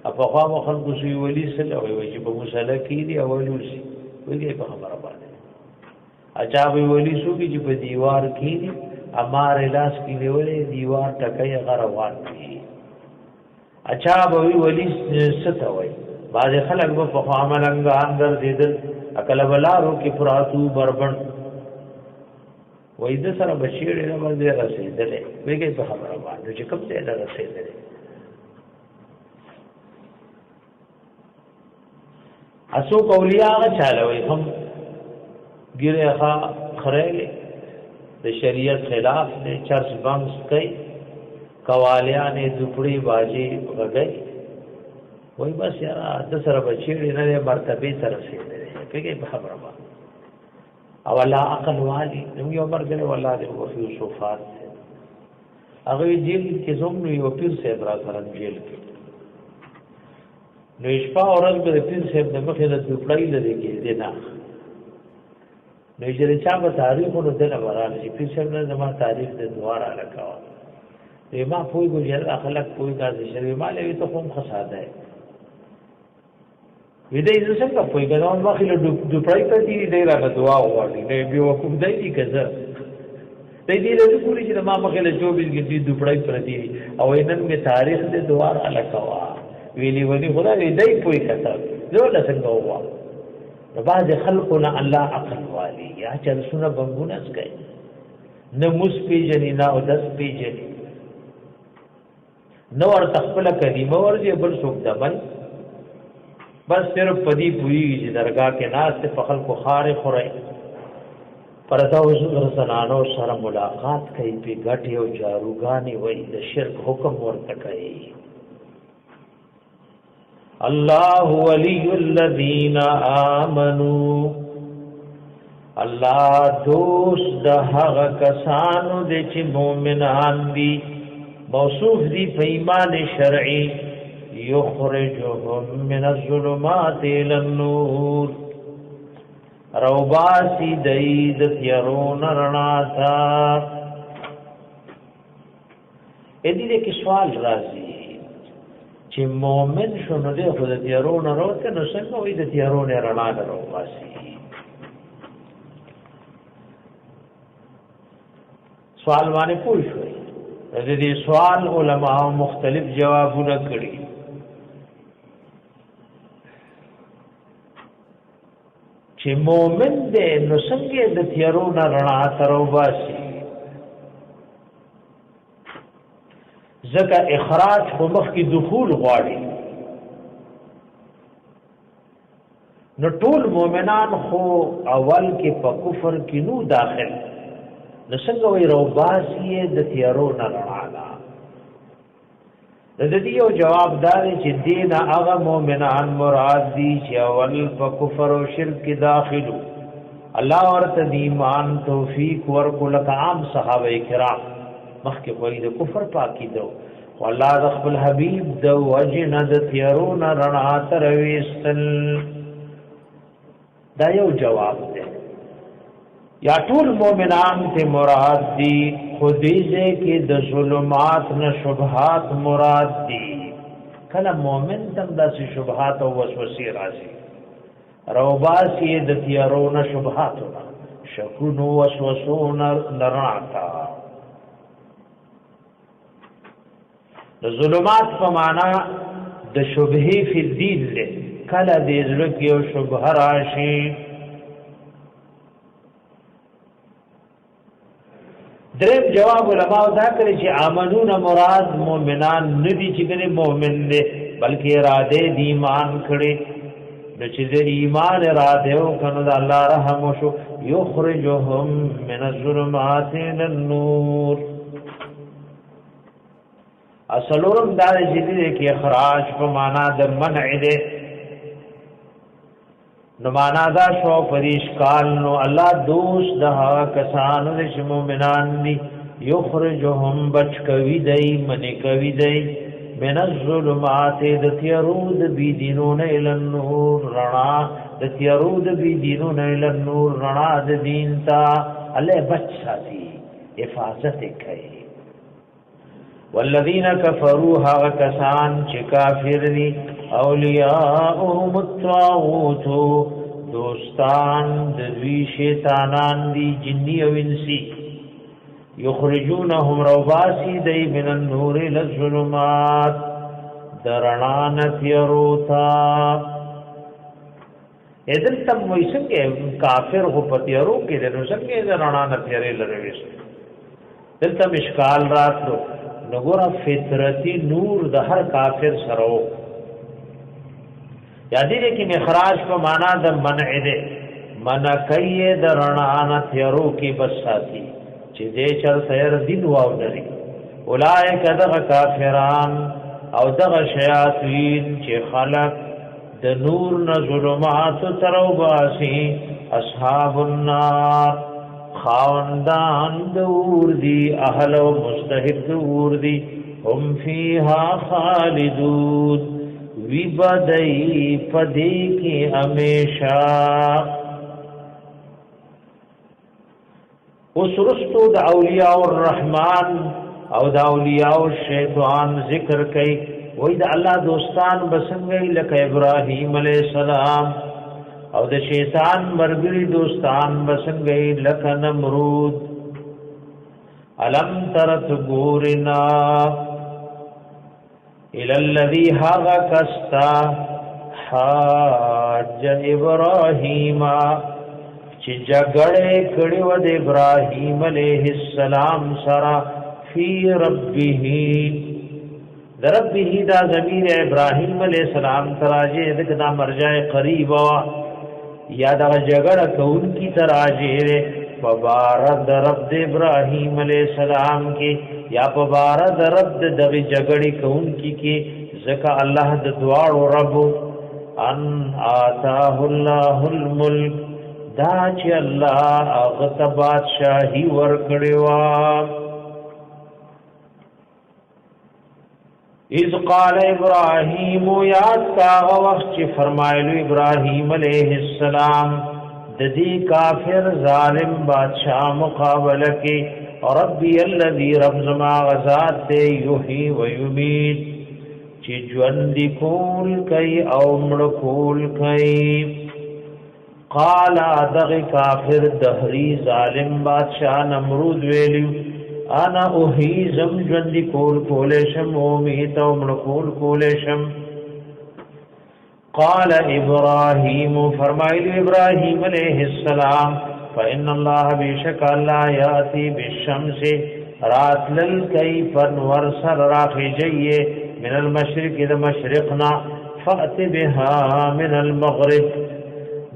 اپا خواه خلقو سوی ولی سل اوی چې په مسله کې دی اولو سی ویږي په خبره باندې اچھا وی ولی سو کې چې په دیوار کې دی امار لاس کې نیولې دیوار ټکای غروان دی اچھا وی ولی ست وای بعض خلک په خواه ملنګان در دیدل اکل بلارو کې پراتو بربند وای د سره بشیر نه باندې رسیدلې ویږي په خبره باندې چې کوم څه نه رسیدلې اسو اولیاء چالوي هم ګیره ښا خړېلې د شریعت خلاف نه چرچ بمس کوي قوالیانې دپړي باجی وګي وای بس یاره د سره بچی نه مرتبه سره رسیدلې پیګه په خبره ما او الله عقل والی نو یو مرګله والله د وفي صفات هغه جیل کې زوم نو یو پیر سره برابر جیل کې نو شپه اورل به پیر صاحب د مخې د دوپړای لري کې دی نه نو چې چا په تاریخونو دغه ورانه چې پیر صاحب نه زما تاریخ د دواره لکاو ما پوي ګوجر اخلاق پوي کا شری مالې ته کوم خساده ہے وې دې څنګه پوي ګناون مخې له دوپړای ته دی دی را دعا وغواړي نو بیا وکم دی کزه دې له پوری چې ما مخې له 24 غنټې دوپړای پر دی او نن می تاریخ د دواره لکاو ویلی ونی خدا دې پوي کته نو له څنګه ووا بعض خلقنا الله عقل والی یا چې سونه بنګونس کوي نه مس پیجنې نه او دس پیجنې نو ور تخپل کلمه ورځي بل څوک دبل بس صرف پدی پوئی چې درگاہ کې ناس ته پخل کو خار خورای پردا حضور زنانو سره ملاقات کوي په غټي او جاروګانی وای د شرک حکم ورته کوي الله ولي الذين آمنوا الله دوست د هغه کسانو د چې مؤمنان دي موصوف دي په ایمان شرعي یخرجهم من الظلمات الى النور روباسی دید تیرون رناتا ایدی دے کی سوال رازی چی مومن شنو دے خود تیرون روتے نو سنگو اید تیرون رناتا روباسی سوال بانے پوش ہوئی دی سوال علماء مختلف جوابو نکڑی چې مومن دې نو څنګه د تیارونو رڼا ترو باسي ځکه اخراج خو مخ کې دخول غواړي نو ټول مؤمنان خو اول کې په کفر کې نو داخل نو څنګه وي رو باسي د تیارونو رڼا د دې یو جواب دار چې دین هغه مؤمنان مراد دي چې اول په کفر او شرک داخلو الله ورته ایمان توفیق ورکول عام صحابه کرام مخکې کوئی د کفر پاکی دو والله د خپل حبیب د وجند تیرون رڼا تر وستل دا یو جواب دی یا ټول مؤمنان ته مراد دي خدیجه کې د ظلمات نه شبهات مراد دي کله مؤمن تم داسې شبهات او وسوسې راځي روباسي د تیارو نه شبهات نه شکونو وسوسو نه راتا د ظلمات په معنا د شبهه فی الدین له کله د زړه کې او شبهه راشي دریم جواب علماء دا کړی چې امنون مراد مؤمنان ندي چې ګنې مؤمن دي بلکې اراده دی ایمان کړي د چې د ایمان اراده او کنه د الله رحم شو یخرجهم من الظلمات الى النور اصلورم دا چې دې کې اخراج په معنا د منع ده نو معنا دا شو پریش کال نو الله دوست د کسانو چې مؤمنان دي یخرجهم بچ کوي دای من کوي دای من الظلمات د تیرود بی دینون ال النور رڼا د تیرود بی دینون ال النور رڼا د دین تا الله بچ ساتي حفاظت کوي والذین کفروا ها کسان چې کافر دي اولیاءهم الطاغوت دوستان د دوی شیطانان دي جنی او انسی یخرجونهم روباسی دی من النور الى الظلمات درنانت یروتا اذن تم ویسنگے کافر ہو پتیرو کی دنو سنگے درنانت یری لرویس دلتا مشکال رات دو نگورا فطرتی نور د هر کافر سرو یادی لیکن اخراج کو مانا د منع دے منع کئی د رڼا تیرو کی بس ساتي چې دې چر سیر دین واو لري اولائک دغه کافران او دغه شیاطین چې خلق د نور نه ظلمات ترو باسي اصحاب النار خاوندان دور دی اهل و مستحب دور دی هم فیها خالدون وی بدئی پدی کی ہمیشہ اس رستو دا اولیاء الرحمن او دا اولیاء الشیطان ذکر کئی وی دا اللہ دوستان بسنگئی لکہ ابراہیم علیہ السلام او د شیطان مرګري دوستان بسنګي لک نمرود الم ترت ګورنا الى الذي هاغ کستا حاج ابراهيم چې جګړه کړي و د ابراهيم عليه السلام سره فی ربه ربه دا ضمیر ابراهیم علیہ السلام تراجه دغه مرجع قریب وا یا دا جګړه کون کی تراجه مبارک رب ابراهیم علیہ السلام کې یا مبارک رب دغه جګړې کون کی کې زکه الله د دعاو رب ان آتاه الله الملک دا چې الله هغه بادشاہي ور کړی وا اذ قال ابراهيم یاد کا وخت فرمایلو ابراهيم عليه السلام د دې کافر ظالم بادشاہ مقابله کې ربي الذي رب زما غزاد ته يحيي ويميت چې ژوند کول کوي او مړ کول کوي قال دغه کافر دهري ظالم بادشاہ نمرود ویلو انا اوهی زم ژوند کول شم او میت او مړ کول شم قال ابراهيم فرمایل ابراهيم عليه السلام فان الله بشك الله ياتي بالشمس رات للكي فنور سر راخجيه من المشرق الى مشرقنا فات بها من المغرب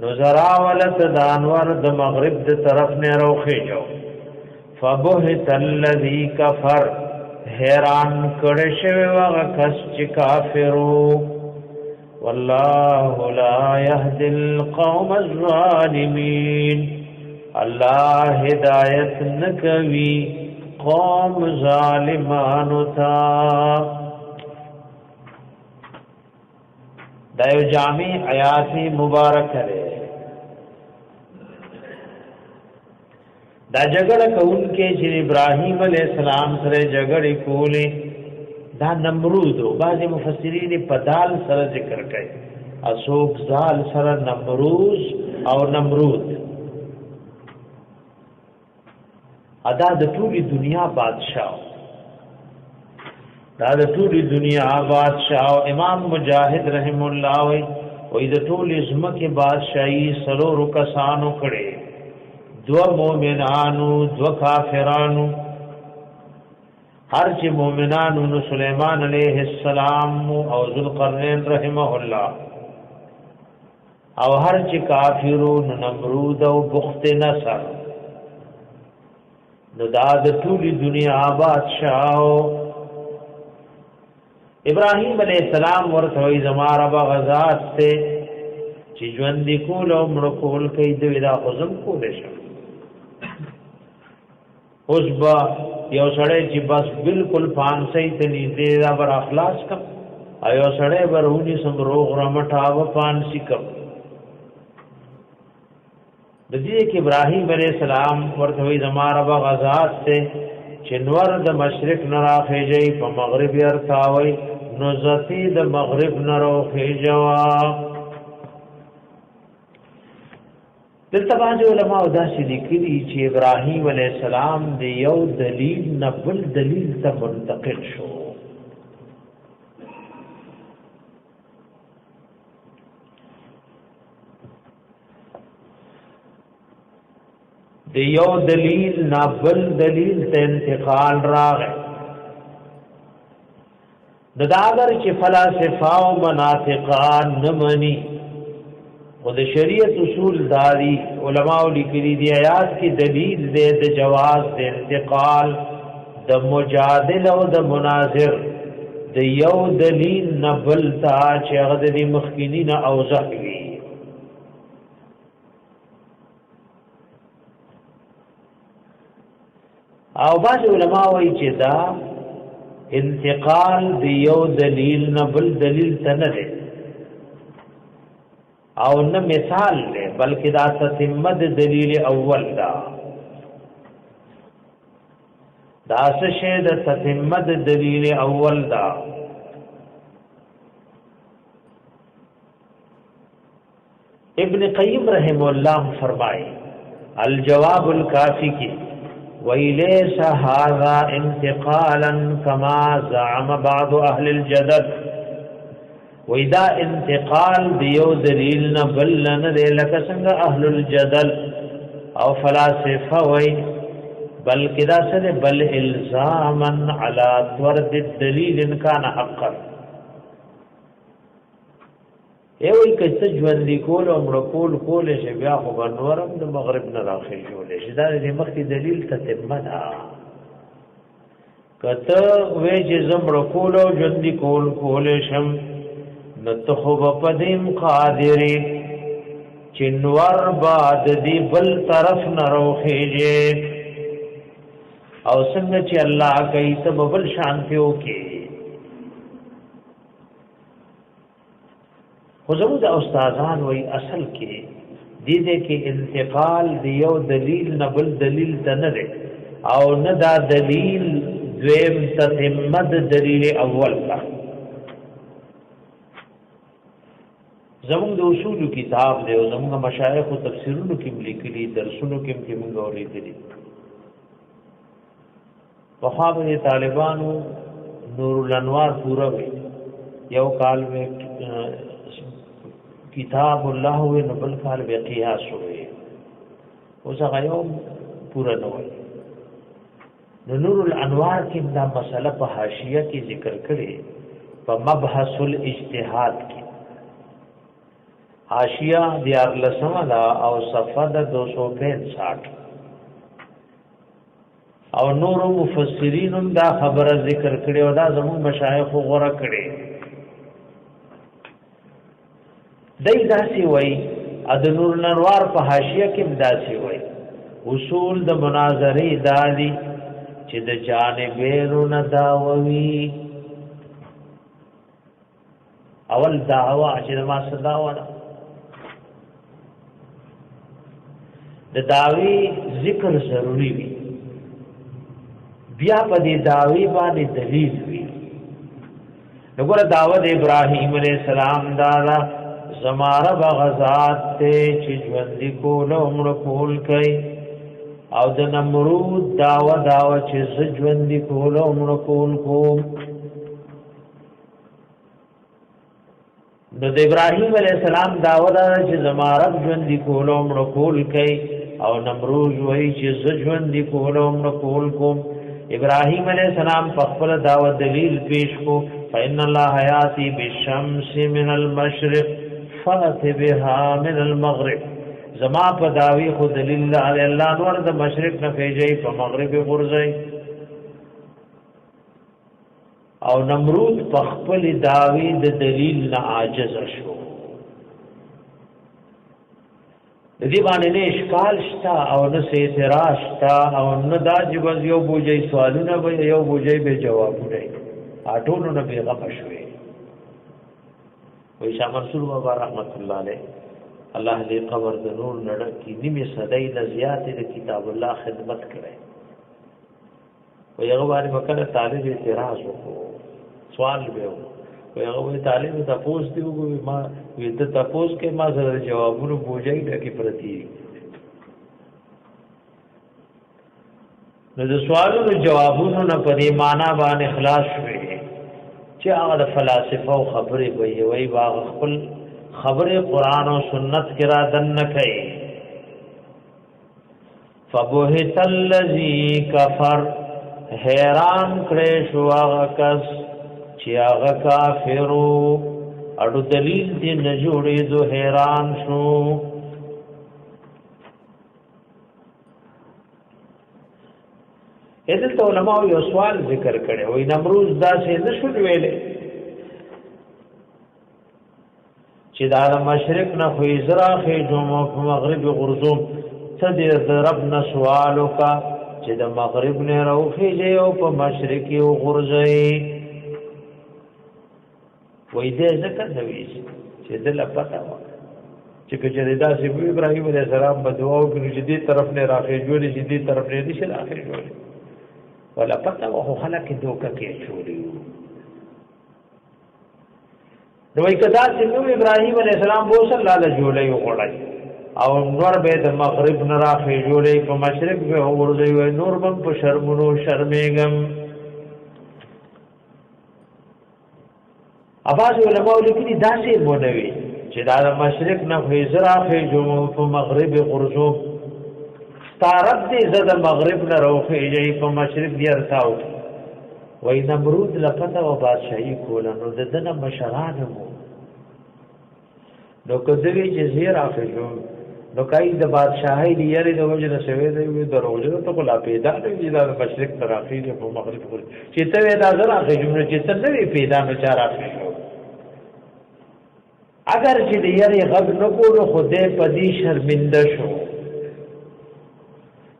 نزرا ولت دانور د مغرب د طرف نه روخیجو فبهت الذي كفر حیران کړه شوی هغه کس چې کافرو والله لا يهدي القوم الظالمين الله هدایت نکوي قوم ظالمانو ته دا یو جامع آیات مبارک ده دا جګړه کوونکې چې ابراهيم عليه السلام سره جګړه کولې دا نمرود او بعض مفسرین په دال سره ذکر کوي اسوک زال سره نمروز او نمرود ادا د ټولي دنیا بادشاہ دا د ټولي دنیا بادشاہ امام مجاهد رحم الله وي د ټولي زمکه بادشاہي سرور کسانو کړي دو مومنانو دو کافرانو هر چې مومنانو نو سليمان عليه السلام او ذوالقرنین رحمه الله او هر چې کافرون نمرود او بخت نصر نو دا د ټولي دنیا بادشاہ ابراهيم عليه السلام ورته وي زما رب غزاد ته چې ژوند کول او مړ کول کوي دوی دا خزم کول شي اوس با یو سړی چې بس بالکل پانسۍ ته نږدې دا بر اخلاص کم ایو سړی برونی سمروغ رمټاو پانسی کم د دې کې ابراهيم عليه السلام ورته وي زما رب غزاد ته چې نور د مشرق نه راخېږي په مغرب یې ارتاوي نو زتی د مغرب نه راخېجوا دلته باندې علماء داسې لیکلي چې ابراهيم عليه السلام د یو دلیل نه بل دلیل ته منتقل شو د یو دلیل نه بل دلیل ته انتقال راغی د داګر چې فلسفه او مناطقان نه مني او د شریعت اصول داری علماء لیکلي دی آیات کی دلیل دے د جواز د انتقال د مجادل او د مناظر د یو دلیل نبل تا چې هغه د مخکینین اوضح وی او بعض علماء وایي چې دا انتقال د یو دلیل نبل دلیل ته نه دی او نه مثال له بلکې دا تتمه د دلیل اول دا څه شی د تتمه د دلیل اول دا ابن قیم رحم الله فرمائے الجواب الکافی کی وَإِلَيْسَ هَذَا انْتِقَالًا كَمَا زَعَمَ بَعْضُ أَهْلِ الْجَدَلِ وَإِذَا انْتِقال دیو دلیل نه بل نه لکه څنګه اهل الجدل او فلاسفه وای بلکې دا سره بل الزاما علی ورد الدلیل ان کان حقا ایوی کته ژوند کول او مړ کول شي بیا خو بنورم د مغرب نه راخې جوړې شي دا د مخکې دلیل ته تمه ده کته وې چې زمړ کول او ژوند کول شم نو ته خو په دې قادرې چې نور بعد دی بل طرف نه روخېږي او څنګه چې الله کوي ته بل شانتي وکي خو زموږ د استادان وای اصل کې دې کې انتقال دی یو دلیل نه بل دلیل ته نه دی او نه دا دلیل دویم تتمد دلیل اول کا زموږ د اصول کتاب دی او زموږ مشایخ او تفسیرونو کې لیکلي درسونو کې موږ اورېدلي په خاطر طالبانو نور الانوار پورا وي یو کال میں کتاب الله و نبل کال به قیاس وي اوس هغه پورا نه وي نور الانوار کې دا مسله په حاشیه کې ذکر کړي په مبحث الاجتهاد کې حاشیه دیار لسمه دا او صفحه د 265 او نور مفسرین دا خبره ذکر کړي او دا زموږ مشایخ غوړه کړي دای داسي وای د نور الانوار په حاشیه کې داسي وای اصول د مناظره دالي چې د جانبینو نه داوي اول دعوا چې ما صداوا د داوی ذکر ضروری وي بیا په دې داوی باندې دلیل وي وګوره دعوت ابراهیم علیہ السلام دا زماره بغزاد ته چې ژوند کول او مړ کول کوي او د نمرود داوا چې ژوند کول او مړ کول کوم د ابراهیم علیہ السلام داوا چې زماره ژوند کول او مړ کول کوي او نمرود وایي چې ژوند کول او مړ کول کوم ابراهیم علیہ السلام په خپل دعوت دلیل پیش کو فإن الله یاتی بالشمس من المشرق فات بها من المغرب زما په داوی خو دلیل علی الله نور د مشرق نه پیږي په مغرب غورځي او نمرود په خپل داوی د دلیل نه عاجز شو د دې باندې نه اشکال شتا او نه اعتراض شتا او نه دا چې بس یو بوجي سوالونه به یو بوجي به جوابونه اټونو نه به غف شوي وای شاه منصور بابا رحمت الله علیه الله دې قبر د نور نړ کې نیمه صدای نه زیات د کتاب الله خدمت کړي وای هغه باندې وکړه طالب اعتراض وکړو سوال به وای هغه طالب ته پوښتنه دی وګورئ ما وی ته تاسو کې ما سره جوابونه بوجای ډکی پرتی نو د سوالونو جوابونو نه پرې معنا باندې خلاص شوي چې هغه د فلسفه او خبرې وي واغ خپل خبره قران او سنت کې را دن نه کوي فبهت الذی کفر حیران کړي شو هغه کس چې هغه کافرو اړو دلیل دې نه جوړې دو حیران شو اذن ته علماء یو سوال ذکر کړي وای نمروز دا څه نشو ویلې چې دا مشرق نه خو ازراخه جمعه په مغرب غرزوم څه دې رب نه سوال وکا چې د مغرب نه راوخی او په مشرق یو غرزي وای دې ځکه نوې چې دل پتا و چې کجره دا چې ابراهيم عليه السلام په دعا وکړي چې دې طرف نه راخې جوړې چې دې طرف نه دې شي راخې جوړې ولا پتا و خلک دوکه کې جوړي نو کدا چې ابراهيم عليه السلام بو صلی الله علیه جوړې وړای او نور به د مغرب نه راخې جوړې په مشرق به ورځي و نور بم په شرمونو شرمېګم اباظ علماء لیکلي داسې مونوي چې دا د مشرق نه فیزرا خې جو په مغرب غرزو ستارب دې زد مغرب نه روخه جاي په مشرق دی ارتاو وای نمرود لپته او بادشاہي کول نو د دنه مشران مو نو کدوی جزیر افجو نو کای د بادشاہي دی یری د وجه نه شوی دی دروځو ته کولا پیدا دی د مشرق طرفی دی په مغرب کول چې ته دا زرا خجو چې ته نه پیدا نه چار افجو اگر چې دی یری غږ نه کول خدای پدی شرمنده شو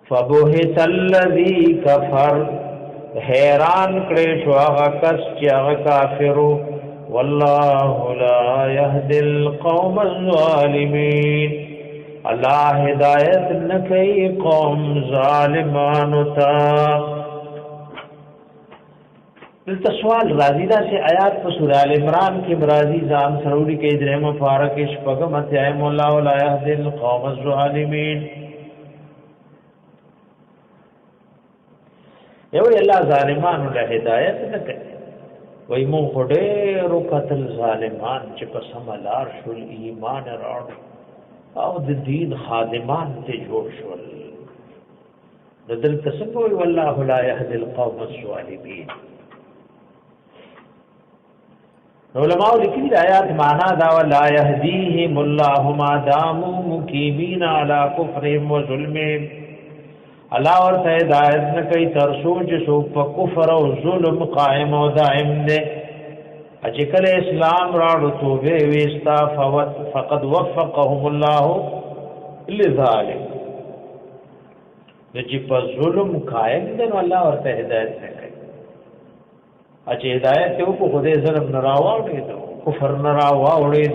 فبهت الذی کفر حیران کړي شو هغه کس چې هغه کافرو والله لا يهدي القوم الظالمين الله هدایت نکي قوم ظالمانو ته دلته سوال راځي دا چې آیات په سورہ ال عمران کې مرাজি ځان سروري کې درې مفارق شپږم اتیاي مولا لا يهدي القوم الظالمين یو الله ظالمانو له هدایت نه کوي وای مو خډه رو قتل ظالمان چې په سملار شول ایمان راړ او د دین خادمان ته جوړ شول بدل تسبوي والله لا يهدي القوم الظالمين علماء لیکلي آیات معنا دا ولا يهديهم الله ما داموا مقيمين على كفرهم وظلمهم الله ورته هدایت نه کوي تر سوچ سو په کفر او ظلم قائم او دائم دي چې کله اسلام راړو توبه وستا فقد وفقهم الله لذلك چې په ظلم قائم دي الله ورته هدایت نه کوي چې هدایت ته په خدای ظلم نه راوړي کفر نه راوړي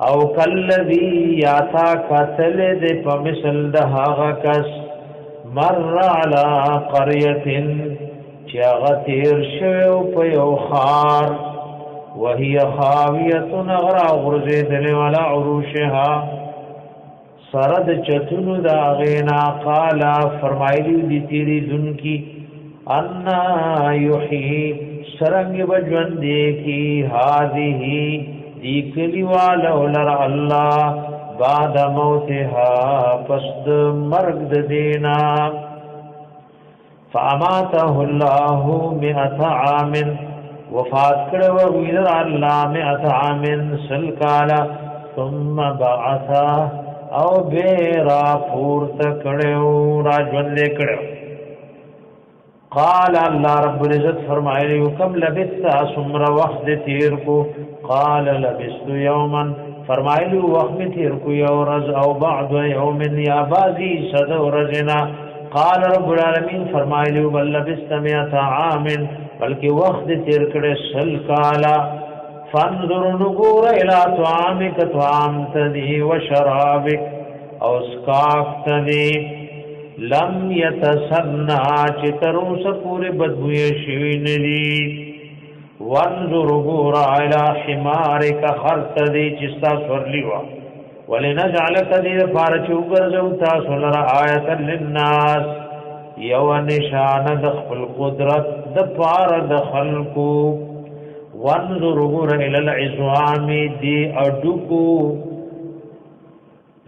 او کلذي یاتا قتل دې په مثل د هغه کس مر علی قريه چې هغه تیر شو په یو خار وهي خاويه غرا غرزه ولا عروشها سرد چتونو دا غینا قال فرمایلی دي تیری دن کی ان یحیی سرنگ بجون دے کی هذه دی کلیوال اولر اللہ بعد موتها پسد مرگ دینا فاماته اللہ مئت عام وفات کرو ویدر اللہ مئت عام سلکالا ثم بعثا او بیرا پورت کرو راجون لے کرو قال الله رب العزت فرمائے کم لبثت سمر وقت تیر کو قال لبثت يوما فرمائے وقت تیر کو یورز او بعد يوم یا بازی صد ورزنا قال رب العالمین فرمائے بل لبثت 100 عام بلکہ وقت تیر کڑے سل کالا فانظر نغور الى طعامك طعام تدی وشرابك او اسکاف تدی لم يتسنع چتروس پورے بدبوی شوی ندی وانظر غورا الى حمارك خرت دی چستا سورلیوا ولنجعلك دی فارچو گرزو تاسو لرا آیتا للناس یو نشان دخل قدرت دفار دخلکو وانظر غورا الى العظام دی اڈوکو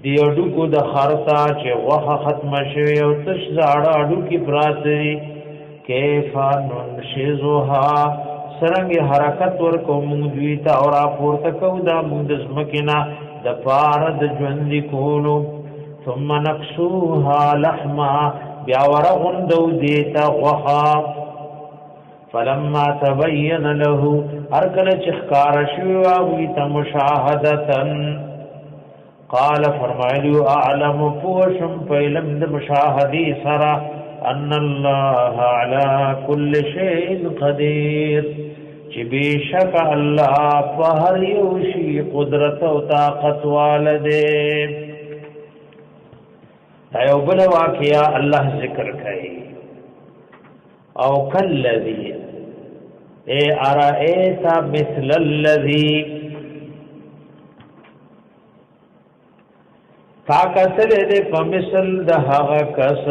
دی اډو کو د خرتا چې وخه ختم شوی او تش زاړه اډو کی پراتري کیفا ننشزها سرنګ حرکت ورکو مونږ دوی ته اور اپورته کو دا مونږ د سمکینا د پار د ژوند کولو ثم نقصوها لحما بیا ورغندو دیتا وخا فلما تبين له ارکل چخکار شو او ته مشاهدتن قال فرمایلو اعلم فوشم فیلم د مشاهدی سرا ان الله على كل شيء قدير چې بشک الله په هر یو شی قدرت او طاقت والده دا یو بل واقعیا الله ذکر کوي او کلذي اے ارائیت مثل الذي طاقتل دې په مثل د هغه کس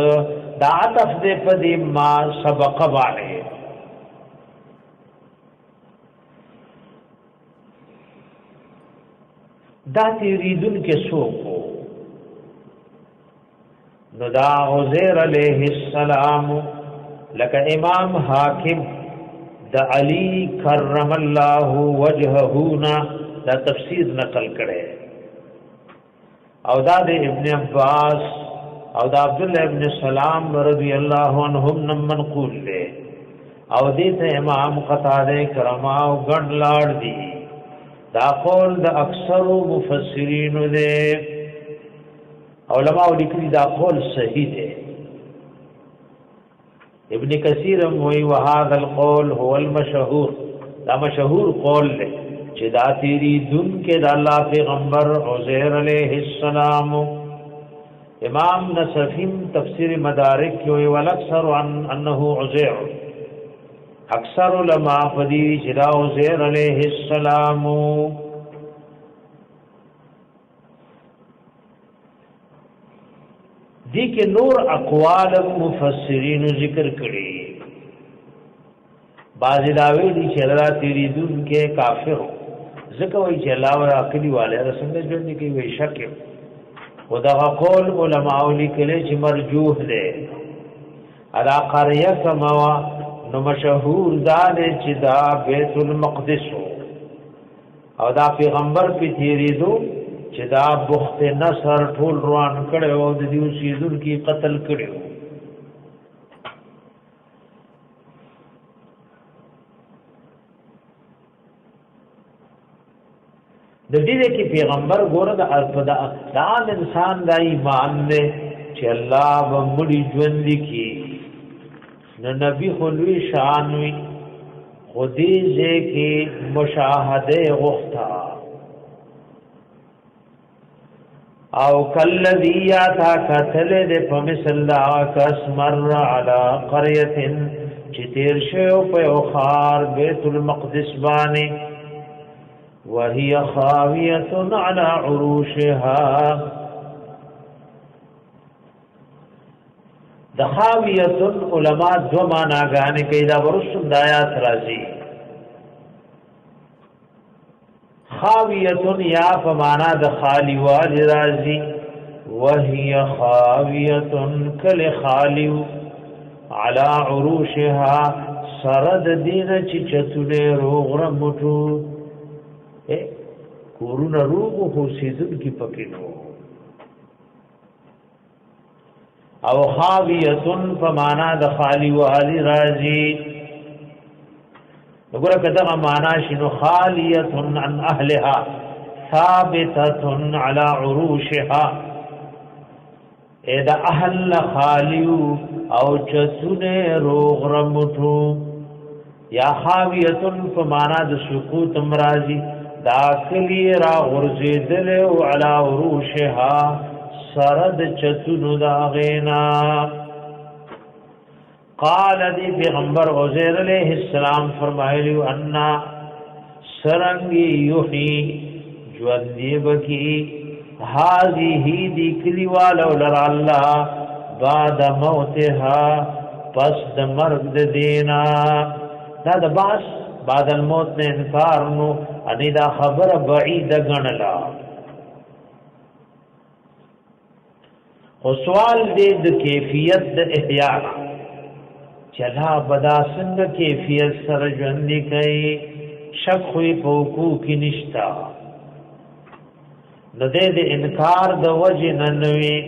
دا عطف دې په دې ما سبق باندې دا تیریدون کې سوکو نو دا عزیر علیہ السلام لکه امام حاکم د علی کرم الله وجهه نا دا تفسیر نقل کړي او دا د ابن عباس او دا عبد الله ابن سلام رضی الله عنهم منقول له او دې ته امام قتاده کرما او ګڼ لاړ دي دا قول د اکثر مفسرین دې علماء لیکلي دا قول صحیح دی ابن کثیر موي وهذا القول هو المشهور دا مشهور قول له چې دا تیری دن کې د الله پیغمبر عزیر علیہ السلام امام نصفی تفسیر مدارک کې وی ولکثر عن انه عزیر اکثر علماء فدی چې دا عزیر علیہ السلام دی کې نور اقوال مفسرین ذکر کړي بعض داوی دي چې الله تیری دن کې کافر ځکه وایي چې الله ور عقلی والے رسول ژوند کې وي شک خدا قول علماء لیکلي چې مرجوح ده ادا قريه کما نو مشهور دا چې دا بیت المقدس او دا پیغمبر په تیری دو چې دا بخت نصر ټول روان کړي او د دې سیدون کې قتل کړي د دې کې پیغمبر ګوره د عام انسان د ایمان نه چې الله بمړي ژوند کی نو نبی خلوی شان وی خودی کې مشاهده غوښتا او کلذی تا قتل د فمثل لا کسمر علی قريه چې تیر شو په خار بیت المقدس باندې وهي خاويه على عروشها د خاويه علماء دو معنا غانې کوي دا ورسوم د آیات راځي خاویتن یا فمانا د خالی والی رازی وهي خاویتن کل خالیو علا عروشها سرد دین چی چتونه روغ رمتو کورون روغو خوصیدن کی پکنو او خاویتن فمانا د خالی والی رازی وګوره کدا معنا شنو خالیه عن اهلها ثابته على عروشها اذا اهل خالیو او چتونه روغ رمټو یا خاویه فمانا د سکوت امراضی داخلی را غرزیدل او على عروشها سرد چتونو داغینا قال دی پیغمبر عزیر علیہ السلام فرمایلیو انا سرنگی یحیی جوندی بکی هذه دی کلیوالو لر اللہ بعد موتها پس د مرگ د دینا دا د باس بعد الموت نے انکار نو انی دا خبر بعید گنلا او سوال دی د کیفیت د احیاء چلا بدا څنګه کیفیت سره ژوند کوي شک خوې پوکو کې نشتا نو د انکار د وجه ننوي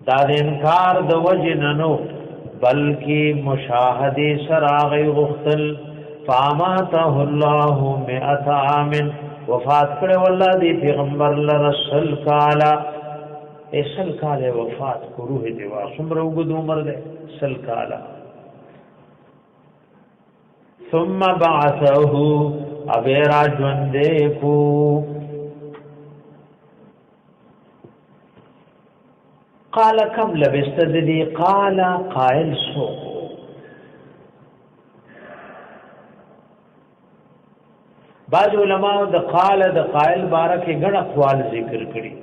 دا د انکار د وجه ننو بلکې مشاهده سراغ غختل فاماته الله 100 عام وفات کړه والله دی پیغمبر لرسل کالا سل کال وفات کو روح دیوا څومره وګد عمر ده سل کال ثم بعثه ابيرا ژوندې کو قال كم لبست ذي قال قائل سو بعض علماء د قال د قائل بارکه غړ اقوال ذکر کړي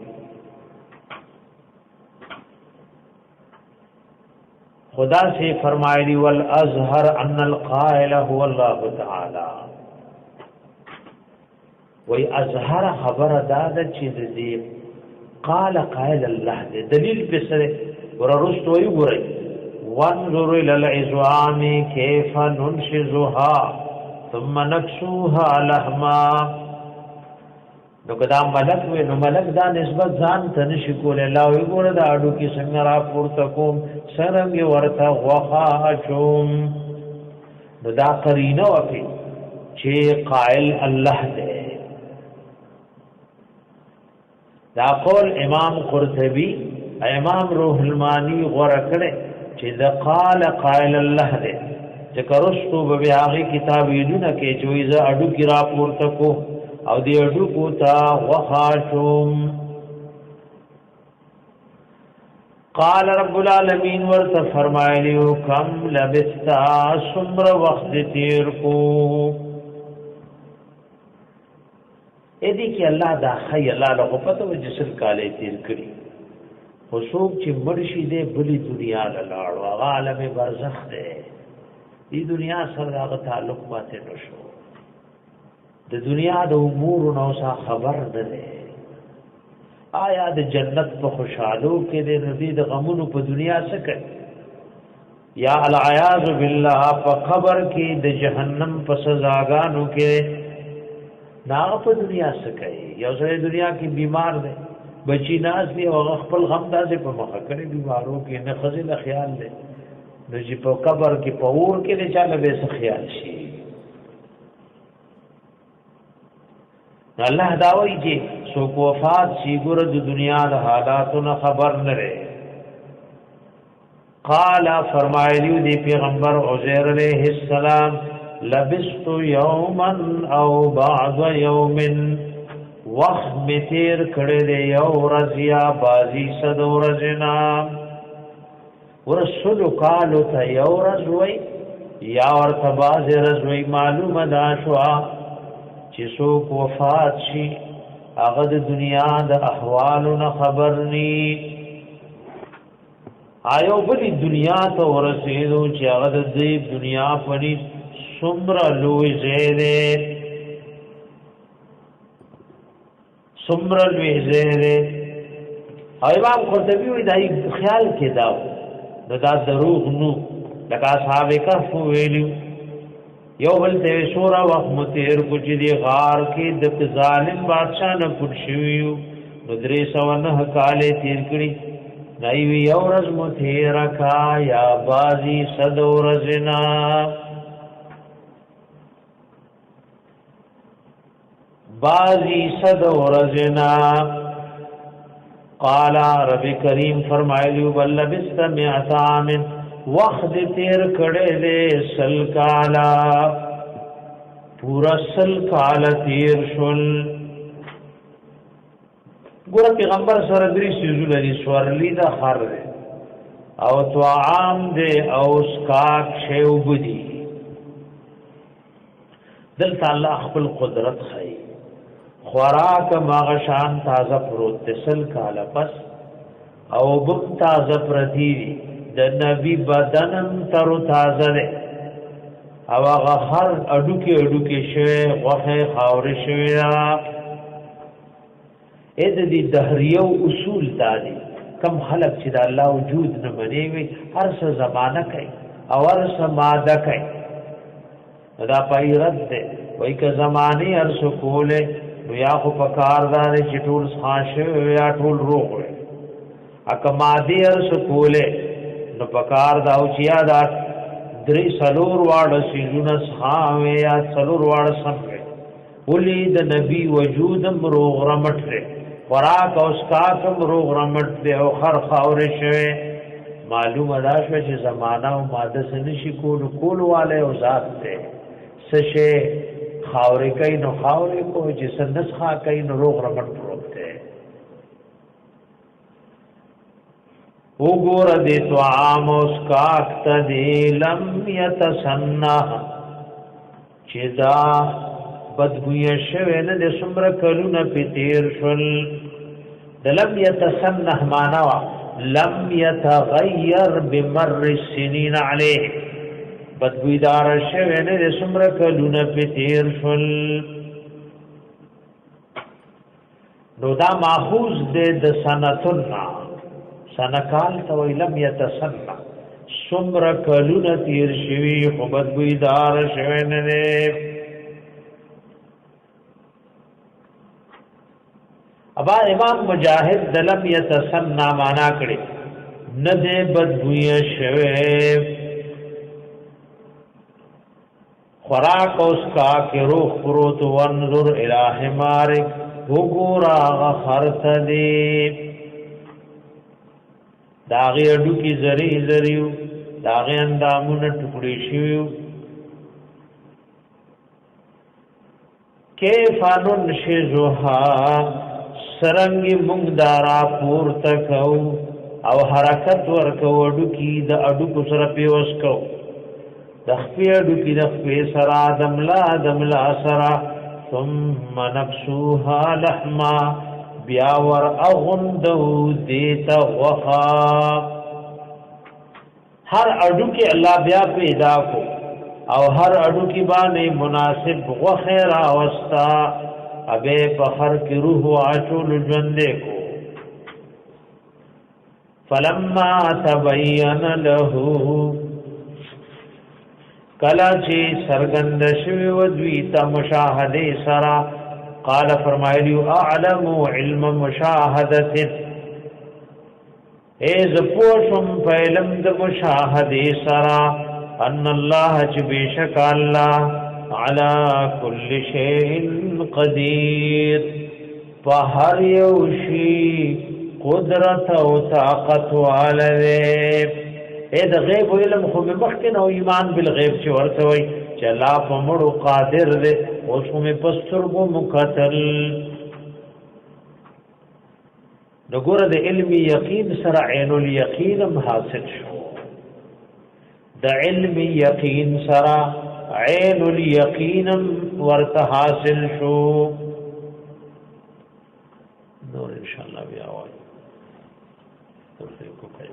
خدا سے فرمایلی والازهر ان القائل هو الله تعالی وی ازهر خبر داده چې دې قال قائل الله دې دلیل په سره ورستو وی ګورئ وانظر الى العظام كيف ننشزها ثم نكسوها لحما. نو کدا ملک وې نو ملک دا نسبت ځان ته نشي کولای. الله وی ګوره دا اډو کې څنګه را پورته کوم څنګه ورته غوخه اچوم. نو دا قرینه وکي چې قائل الله دې. دا قول امام قرطبی امام روح المانی غوړه کړي چې دا قال قائل الله دې چې کرستو به هغه کتاب یدونه کې جوړه اډو کې را پورته کو او دې اډو کو تا وخاشم. قال رب العالمین ورته فرمایلیو کم لبستا سمر وخت تیر کو. اې دې کې الله دا خی الله له پته و جسل کاله تیر کړی. خو څوک چې مرشي دې بلی دنیا لاړ او عالم برزخ دې دې دنیا سره هغه تعلق ماته نشو. د دنیا د امور نو څه خبر نه ده. آیا د جنت په خوشحالو کې د نبی د غمونو په دنیا څه کوي یا العیاذ بالله په قبر کې د جهنم په سزاګانو کې دا په دنیا څه کوي. یو ځای دنیا کې بیمار دی بچی ناز دی او خپل غم داسې په مخه کړي بیمارو کې نه خزل خیال دی نو چې په قبر کې په اور کې نه چاله به څه خیال شي. الله دا وایي چې څوک وفات شي ګور د دنیا د حالاتو نه خبر نه لري. قال فرمایلیو دی پیغمبر عزیر علیہ السلام لبست یوما او بعض یوم وخت تیر کړه دی یو ورځ یا بازی صد ورځنا ورسول قالو ته یو ورځ وای یا ورته باز ورځ وای معلومه دا شو چې څوک وفات شي هغه د دنیا د احوالو نه خبر ني. آیو بلی دنیا ته ورسېدو چې هغه د دې دنیا پني څومره لوی زیره څومره لوی زیره. امام قرطبي وی دای خیال کې دا دا دروغ نو لکه اصحاب کهف ویلو یو بل ته شورا وخت متیر کوچ دی غار کې د ظالم بادشاہ نه پټ شویو نو درې سو نه کاله تیر کړي دای وی یو ورځ متیر کا یا بازی صد ورځنا. بازی صد ورځنا. قال رب کریم فرمایلیو بل لبست مئات عام وخت تیر کړه دې سل کالا پورا سل کالا تیر شول. ګور پیغمبر سره درې سيزو لري سوارلی دا خر او طعام دې او اسکاک شیو بدی دلته الله خپل قدرت خای خوراک ماغشان تازه پروت تسل کالا پس او بم تازه پرتی د نبی بدنم تر تازه ده او هغه هر اډو کې شوی غوخه خاور شوی اې د دې دهریو اصول دادي کم خلق چې د الله وجود نه مني وي هر څه زمانہ کوي او هر څه ماده کوي دا پایرت ده وای که زمانه هر څه کوله یا خو پکاردار چې ټول خاصه یا ټول روغ وي اکه ماده هر څه کوله نو پکار دا او چیا دا درې سلور واړه سيزونه ښاوي یا سلور واړه سم ولي د نبی وجود مروغ رمټ لري خوراک او اسکاک مروغ رمټ دی او خر خاور شوی معلومه دا شو چې زمانہ او ماده سنشي کول والے او ذات ته سشه خاورې کوي نو خاورې کو چې سنس خا کوي نو روغ رمټ پروت دی. وګور دې طعام او اسکاک تدی لم يتسنى چې دا بدبوی شوه نه د سمره کلونه پتیر شل د لم يتسنى معنا لم يتغير بمر السنين عليه بدبوی دار شوه نه د سمره کلونه پتیر شل. نو دا ماخوذ دے د سنتنا سنکال تو لم یتسنى سمر کلون تیر شوی خبت بویدار شوی ننے ابا امام مجاہد دلم یتسنى مانا کړي ندے بدبوی شوی خوراک اوس کا کہ روح پروت وانظر الہ مارک وګورا غخرت دی داغی اډو کی زری زریو داغی اندامونه ټوکړي شیو کیف ننشزها سرنګ مونږ دارا پور تکو او حرکت ورکو اډو کی د اډو کو سره پیوس کو د خپې اډو کی د خپې سرا دملا سرا ثم نفسوها لحما بیاور اغندو دیتا وخا ہر اڈو کی اللہ بیا پیدا کو او ہر اڈو کی بانے مناسب وخیر آوستا ابے پخر کی روح آچول جندے کو فلما تبین لہو کلا چی سرگندشوی ودویتا مشاہدے سرا قال فرمایلیو اعلم علم مشاهدت ایز پوشم فعلم د مشاهده سرا ان الله بیشک الله على كل شيء قدير فهر یوشی قدرت او طاقت والے اې د غیب علم خو مخکې او ایمان بالغیب چې ورته وي چې الله په مړو قادر دی اوس هم پسترګو مقتل دغه د علم یقین سره عین الیقین حاصل شو د علم یقین سره عین الیقین ورته حاصل شو نور ان شاء الله بیا وایو توفیق کوي